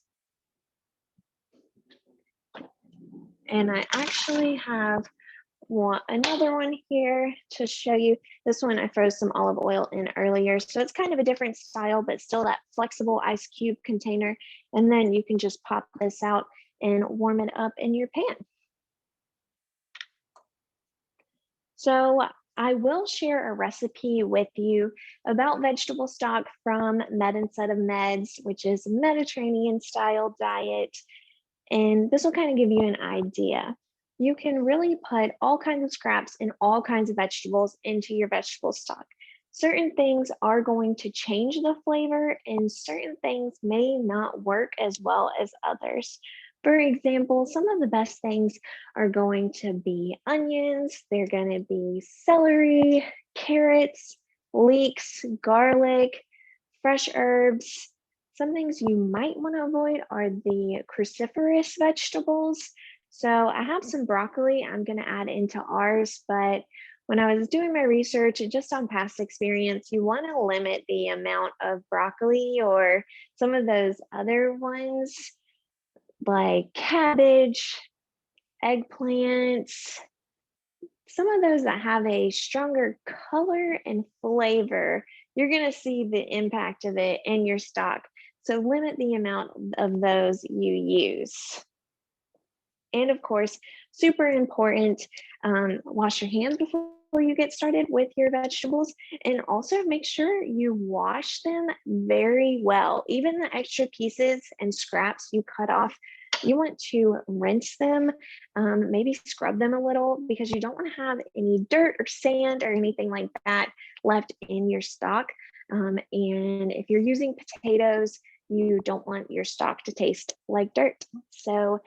And I actually have another one here to show you. This one I froze some olive oil in earlier, so it's kind of a different style, but still that flexible ice cube container. And then you can just pop this out and warm it up in your pan. So I will share a recipe with you about vegetable stock from Med Instead of Meds, which is a Mediterranean style diet. And this will kind of give you an idea. You can really put all kinds of scraps and all kinds of vegetables into your vegetable stock. Certain things are going to change the flavor and certain things may not work as well as others. For example, some of the best things are going to be onions, they're going to be celery, carrots, leeks, garlic, fresh herbs. Some things you might want to avoid are the cruciferous vegetables. So I have some broccoli I'm going to add into ours, but when I was doing my research, just on past experience, you want to limit the amount of broccoli or some of those other ones like cabbage, eggplants, some of those that have a stronger color and flavor. You're going to see the impact of it in your stock. So limit the amount of those you use. And of course, super important, wash your hands before you get started with your vegetables, and also make sure you wash them very well. Even the extra pieces and scraps you cut off, you want to rinse them, maybe scrub them a little, because you don't want to have any dirt or sand or anything like that left in your stock. And if you're using potatoes, you don't want your stock to taste like dirt. So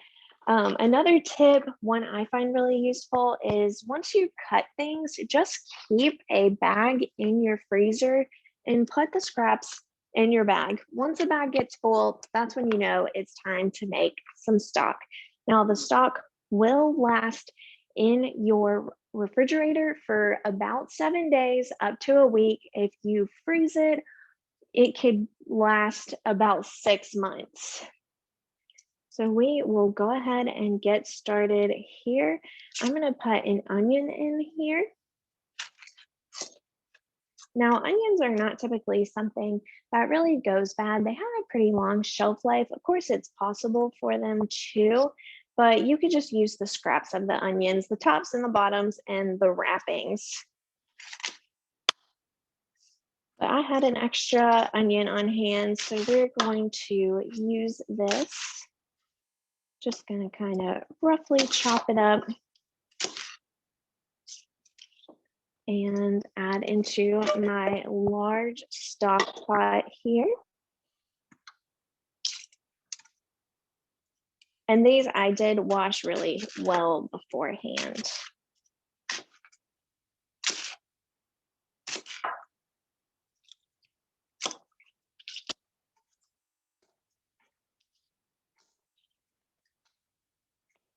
another tip, one I find really useful, is once you cut things, just keep a bag in your freezer and put the scraps in your bag. Once the bag gets full, that's when you know it's time to make some stock. Now, the stock will last in your refrigerator for about 7 days up to a week. If you freeze it, it could last about 6 months. So we will go ahead and get started here. I'm going to put an onion in here. Now, onions are not typically something that really goes bad. They have a pretty long shelf life. Of course, it's possible for them to, but you could just use the scraps of the onions, the tops and the bottoms, and the wrappings. But I had an extra onion on hand, so we're going to use this. Just going to kind of roughly chop it up and add into my large stock pot here. And these I did wash really well beforehand.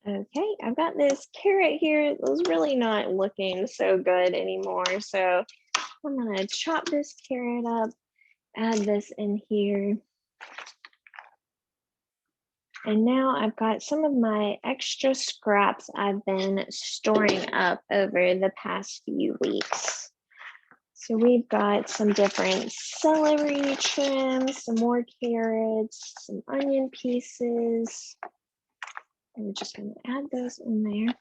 Okay, I've got this carrot here. It was really not looking so good anymore. So I'm gonna chop this carrot up, add this in here. And now I've got some of my extra scraps I've been storing up over the past few weeks. So we've got some different celery trims, some more carrots, some onion pieces. And we're just going to add those in there.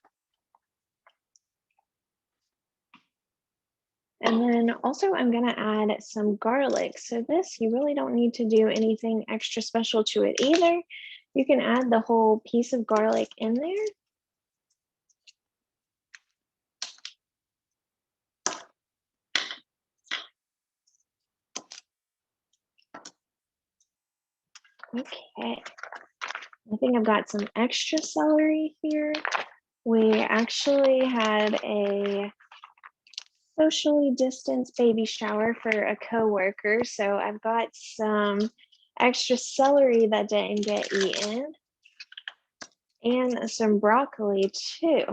And then also I'm going to add some garlic. So this, you really don't need to do anything extra special to it either. You can add the whole piece of garlic in there. Okay, I think I've got some extra celery here. We actually had a socially distanced baby shower for a coworker, so I've got some extra celery that didn't get eaten and some broccoli too.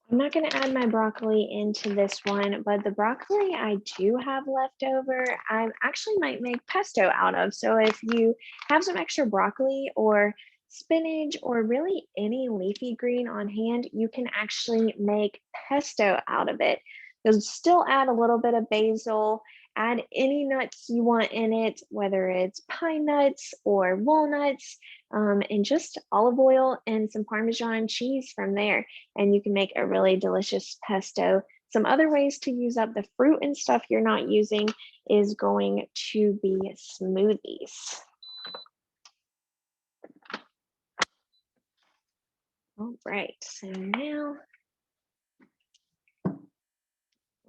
I'm not going to add my broccoli into this one, but the broccoli I do have left over, I actually might make pesto out of. So if you have some extra broccoli or spinach or really any leafy green on hand, you can actually make pesto out of it. You'll still add a little bit of basil, add any nuts you want in it, whether it's pine nuts or walnuts, and just olive oil and some Parmesan cheese from there. And you can make a really delicious pesto. Some other ways to use up the fruit and stuff you're not using is going to be smoothies. All right, so now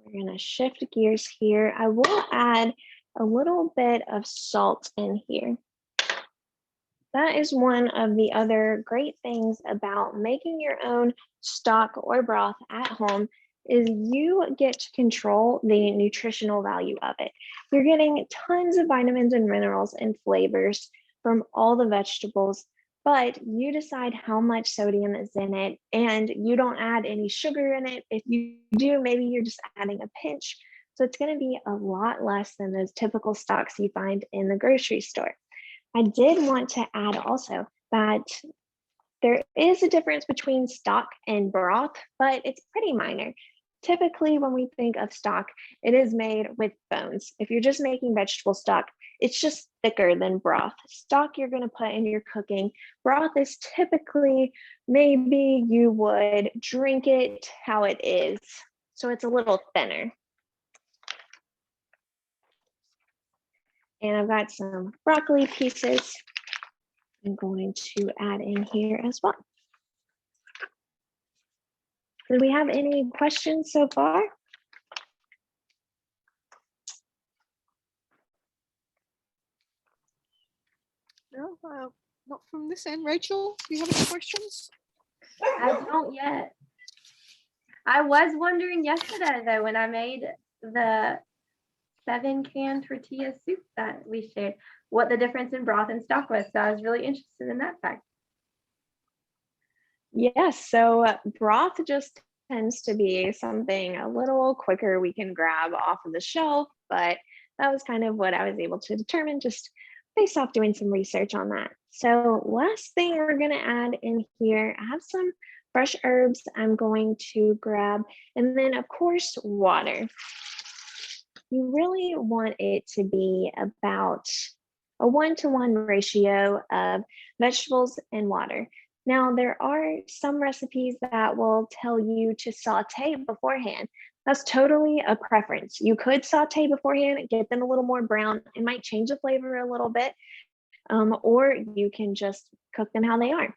we're going to shift gears here. I will add a little bit of salt in here. That is one of the other great things about making your own stock or broth at home is you get to control the nutritional value of it. You're getting tons of vitamins and minerals and flavors from all the vegetables, but you decide how much sodium is in it and you don't add any sugar in it. If you do, maybe you're just adding a pinch. So it's going to be a lot less than those typical stocks you find in the grocery store. I did want to add also that there is a difference between stock and broth, but it's pretty minor. Typically, when we think of stock, it is made with bones. If you're just making vegetable stock, it's just thicker than broth. Stock you're going to put in your cooking. Broth is typically maybe you would drink it how it is. So it's a little thinner. And I've got some broccoli pieces I'm going to add in here as well. Do we have any questions so far? No, not from this end. Rachel, do you have any questions? I don't yet. I was wondering yesterday though when I made the 7-can tortilla soup that we shared, what the difference in broth and stock was. So I was really interested in that fact. Yes, so broth just tends to be something a little quicker we can grab off of the shelf, but that was kind of what I was able to determine just based off doing some research on that. So last thing we're going to add in here, I have some fresh herbs I'm going to grab, and then of course water. you really want it to be about a 1-to-1 ratio of vegetables and water. Now, there are some recipes that will tell you to saute beforehand. That's totally a preference. You could saute beforehand, get them a little more brown. It might change the flavor a little bit, or you can just cook them how they are.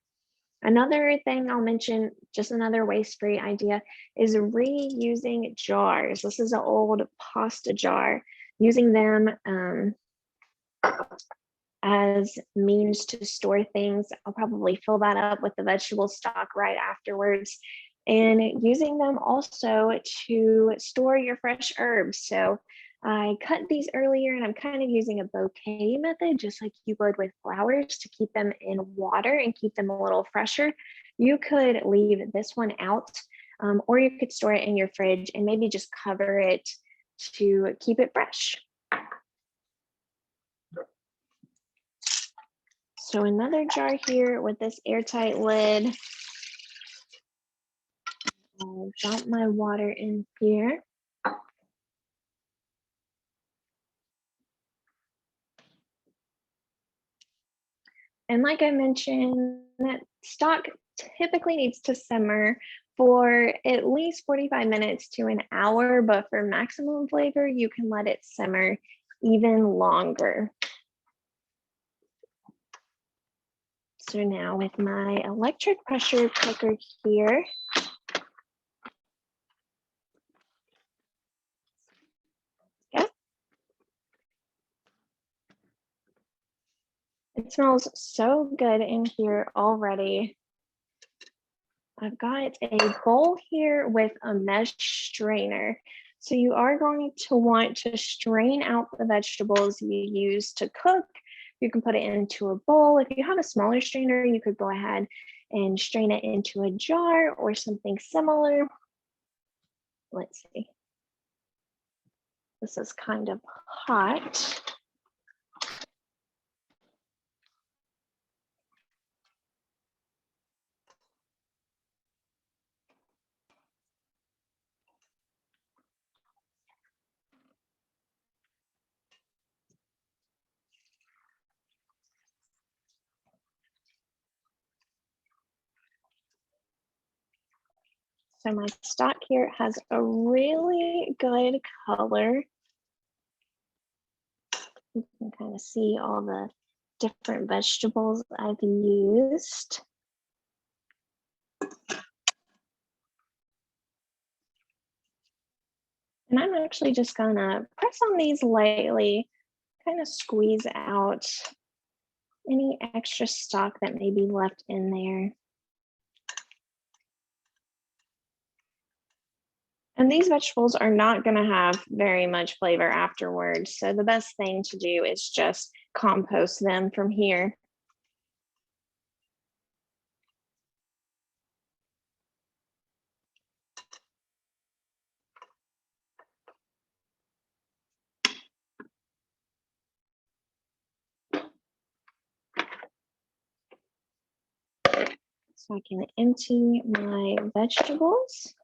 Another thing I'll mention, just another waste-free idea, is reusing jars. This is an old pasta jar, using them as means to store things. I'll probably fill that up with the vegetable stock right afterwards, and using them also to store your fresh herbs. So I cut these earlier, and I'm kind of using a bouquet method, just like you would with flowers, to keep them in water and keep them a little fresher. You could leave this one out, or you could store it in your fridge and maybe just cover it to keep it fresh. So another jar here with this airtight lid. I'll dump my water in here. And like I mentioned, that stock typically needs to simmer for at least 45 minutes to an hour, but for maximum flavor, you can let it simmer even longer. So now with my electric pressure cooker here, it smells so good in here already. I've got a bowl here with a mesh strainer. So you are going to want to strain out the vegetables you use to cook. You can put it into a bowl. If you have a smaller strainer, you could go ahead and strain it into a jar or something similar. Let's see. This is kind of hot. So my stock here has a really good color. You can kind of see all the different vegetables I've used. And I'm actually just gonna press on these lightly, kind of squeeze out any extra stock that may be left in there. And these vegetables are not going to have very much flavor afterwards. So the best thing to do is just compost them from here. So I can empty my vegetables.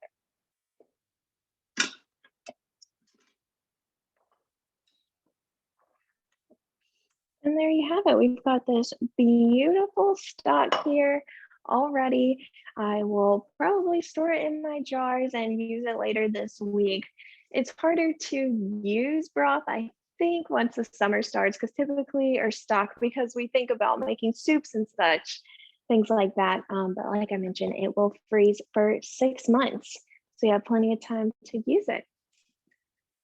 And there you have it. We've got this beautiful stock here already. I will probably store it in my jars and use it later this week. It's harder to use broth, I think, once the summer starts, because typically, or stock, because we think about making soups and such, things like that. But like I mentioned, it will freeze for 6 months. So you have plenty of time to use it.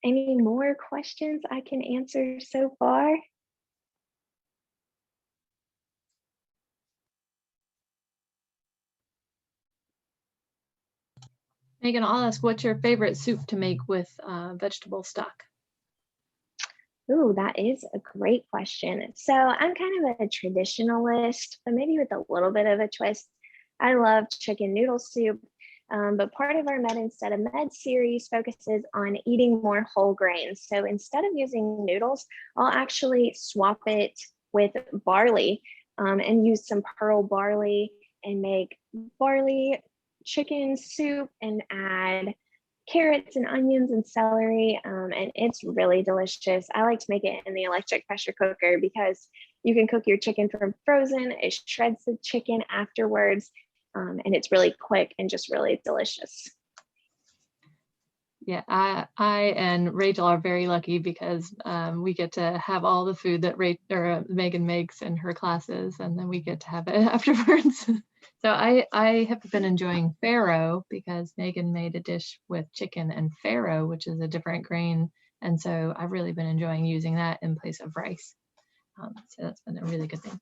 Any more questions I can answer so far? Megan, I'll ask, what's your favorite soup to make with vegetable stock? Ooh, that is a great question. So I'm kind of a traditionalist, but maybe with a little bit of a twist. I love chicken noodle soup, but part of our Med Instead of Med series focuses on eating more whole grains. So instead of using noodles, I'll actually swap it with barley and use some pearl barley and make barley chicken soup and add carrots and onions and celery, and it's really delicious. I like to make it in the electric pressure cooker because you can cook your chicken from frozen. It shreds the chicken afterwards, and it's really quick and just really delicious. Yeah, I and Rachel are very lucky because we get to have all the food that Megan makes in her classes, and then we get to have it afterwards. So I have been enjoying farro because Megan made a dish with chicken and farro, which is a different grain. And so I've really been enjoying using that in place of rice. So that's been a really good thing.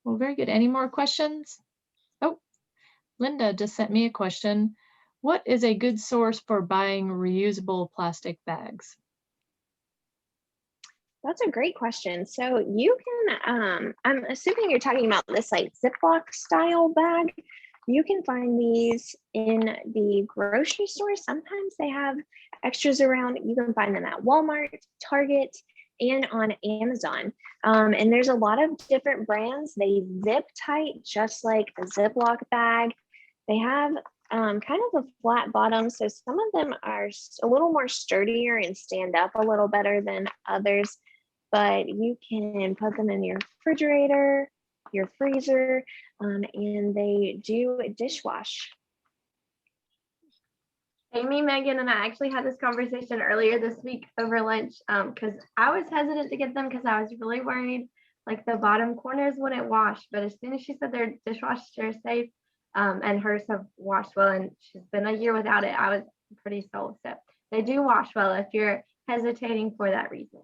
Well, very good. Any more questions? Oh, Linda just sent me a question. What is a good source for buying reusable plastic bags? That's a great question. So you can, I'm assuming you're talking about this like Ziploc style bag. You can find these in the grocery store. Sometimes they have extras around. You can find them at Walmart, Target, and on Amazon. And there's a lot of different brands. They zip tight, just like a Ziploc bag. They have kind of a flat bottom. So some of them are a little more sturdier and stand up a little better than others. But you can put them in your refrigerator, your freezer, and they do dishwash. Amy, Megan, and I actually had this conversation earlier this week over lunch because I was hesitant to get them because I was really worried like the bottom corners wouldn't wash. But as soon as she said they're dishwasher safe and hers have washed well, and she's been a year without it, I was pretty sold. So they do wash well if you're hesitating for that reason.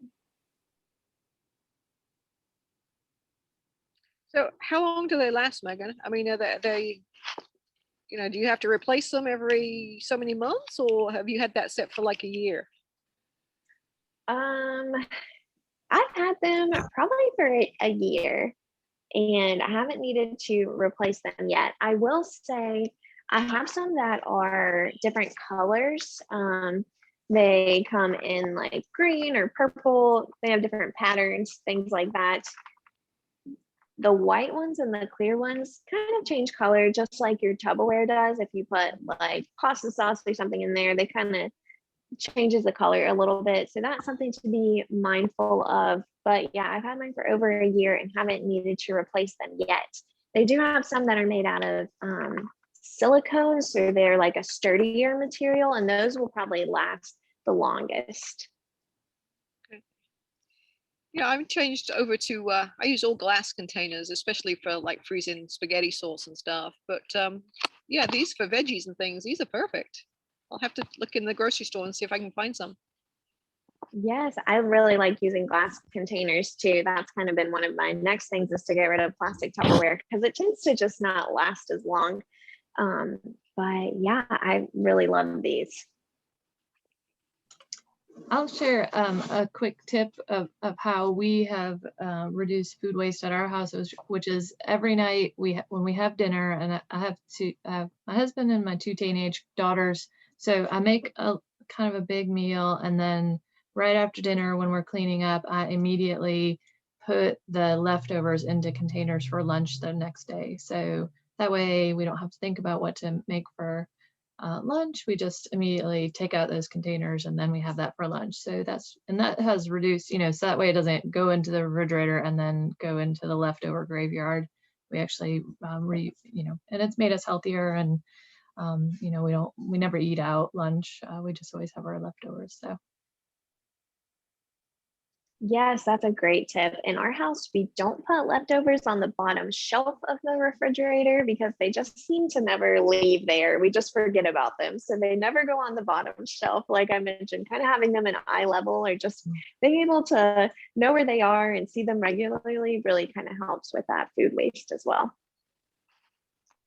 So how long do they last, Megan? I mean, are they, you know, do you have to replace them every so many months, or have you had that set for like a year? I've had them probably for a year, and I haven't needed to replace them yet. I will say I have some that are different colors. They come in like green or purple. They have different patterns, things like that. The white ones and the clear ones kind of change color, just like your Tupperware does. If you put like pasta sauce or something in there, they kind of changes the color a little bit. So that's something to be mindful of. But yeah, I've had mine for over a year and haven't needed to replace them yet. They do have some that are made out of silicone, so they're like a sturdier material, and those will probably last the longest. Yeah, I've changed over to, I use all glass containers, especially for like freezing spaghetti sauce and stuff. But yeah, these for veggies and things, these are perfect. I'll have to look in the grocery store and see if I can find some. Yes, I really like using glass containers too. That's kind of been one of my next things, is to get rid of plastic Tupperware because it tends to just not last as long. But yeah, I really love these. I'll share a quick tip of how we have reduced food waste at our house, which is every night when we have dinner, and I have my husband and my 2 teenage daughters. So I make a kind of a big meal, and then right after dinner when we're cleaning up, I immediately put the leftovers into containers for lunch the next day. So that way we don't have to think about what to make for lunch. We just immediately take out those containers and then we have that for lunch. So that has reduced, you know, so that way it doesn't go into the refrigerator and then go into the leftover graveyard. We actually you know, and it's made us healthier, and you know, we never eat out lunch. We just always have our leftovers. So Yes, that's a great tip. In our house, we don't put leftovers on the bottom shelf of the refrigerator because they just seem to never leave there. We just forget about them. So they never go on the bottom shelf. Like I mentioned, kind of having them in eye level or just being able to know where they are and see them regularly really kind of helps with that food waste as well.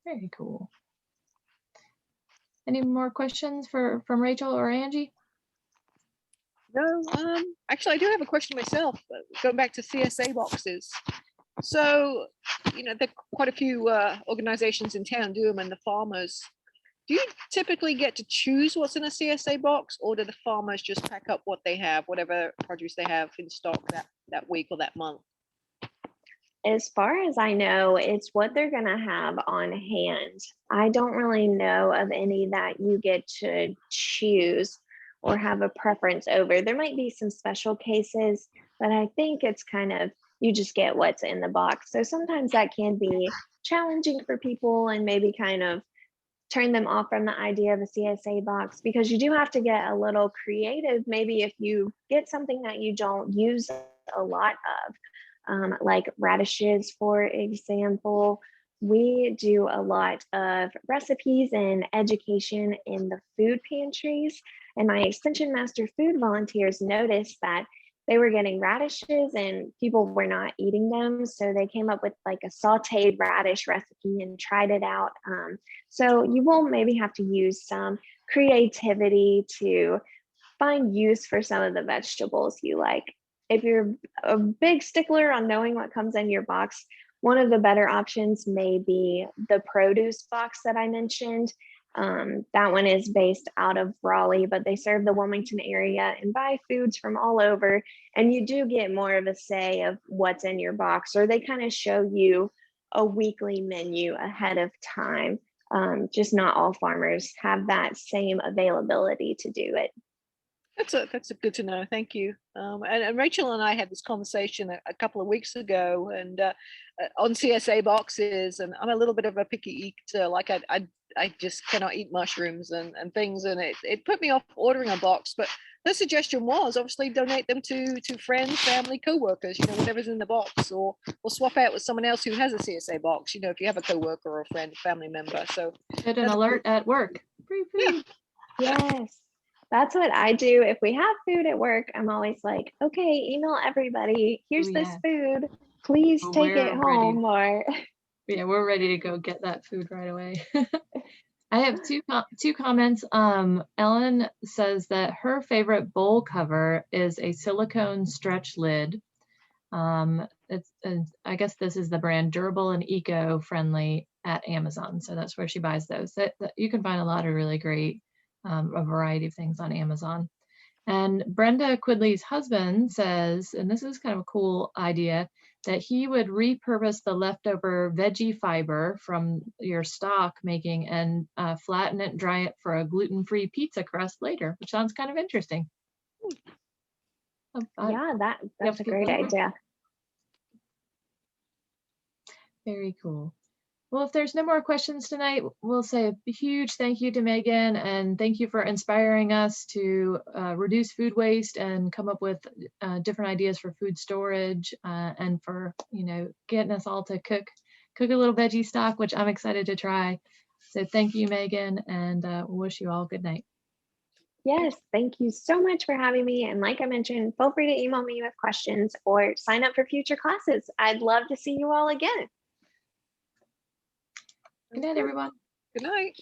very cool. Any more questions from Rachel or Angie? No, actually I do have a question myself, going back to Csa Boxes. So, you know, there are quite a few organizations in town do them, and the farmers. Do you typically get to choose what's in a Csa box, or do the farmers just pack up what they have, whatever produce they have in stock that week or that month? As far as I know, it's what they're going to have on hand. I don't really know of any that you get to choose or have a preference over. There might be some special cases, but I think it's kind of you just get what's in the box. So sometimes that can be challenging for people and maybe kind of turn them off from the idea of a CSA box, because you do have to get a little creative. Maybe if you get something that you don't use a lot of, like radishes, for example. We do a lot of recipes and education in the food pantries, and my Extension Master food volunteers noticed that they were getting radishes and people were not eating them. So they came up with like a sauteed radish recipe and tried it out. So you will maybe have to use some creativity to find use for some of the vegetables you like. If you're a big stickler on knowing what comes in your box, one of the better options may be the produce box that I mentioned. That one is based out of Raleigh, but they serve the Wilmington area and buy foods from all over. And you do get more of a say of what's in your box, or they kind of show you a weekly menu ahead of time. Just not all farmers have that same availability to do it. That's a good to know. Thank you. And Rachel and I had this conversation a couple of weeks ago, and on Csa Boxes. And I'm a little bit of a picky eater. Like I just cannot eat mushrooms and things, and it put me off ordering a box. But the suggestion was obviously donate them to friends, family, co-workers. You know, whatever's in the box, or swap out with someone else who has a Csa box. You know, if you have a co-worker or a friend, family member. So get an alert at work. Free food. Yeah. Yes. That's what I do. If we have food at work, I'm always like, okay, email everybody. Here's this food. Please take it home. Or yeah, we're ready to go get that food right away. I have two comments. Ellen says that her favorite bowl cover is a silicone stretch lid. I guess this is the brand Durable and Eco-Friendly at Amazon. So that's where she buys those. That you can find a lot of really great a variety of things on Amazon. And Brenda Quidley's husband says, and this is kind of a cool idea, that he would repurpose the leftover veggie fiber from your stock making and flatten it, dry it for a gluten-free pizza crust later, which sounds kind of interesting. Yeah, that's a great idea. Very cool. Well, if there's no more questions tonight, we'll say a huge thank you to Meghan, and thank you for inspiring us to reduce food waste and come up with different ideas for food storage and for, you know, getting us all to cook a little veggie stock, which I'm excited to try. So thank you, Meghan, and wish you all good night. Yes, thank you so much for having me. And like I mentioned, feel free to email me with questions or sign up for future classes. I'd love to see you all again. Good night, everyone. Good night.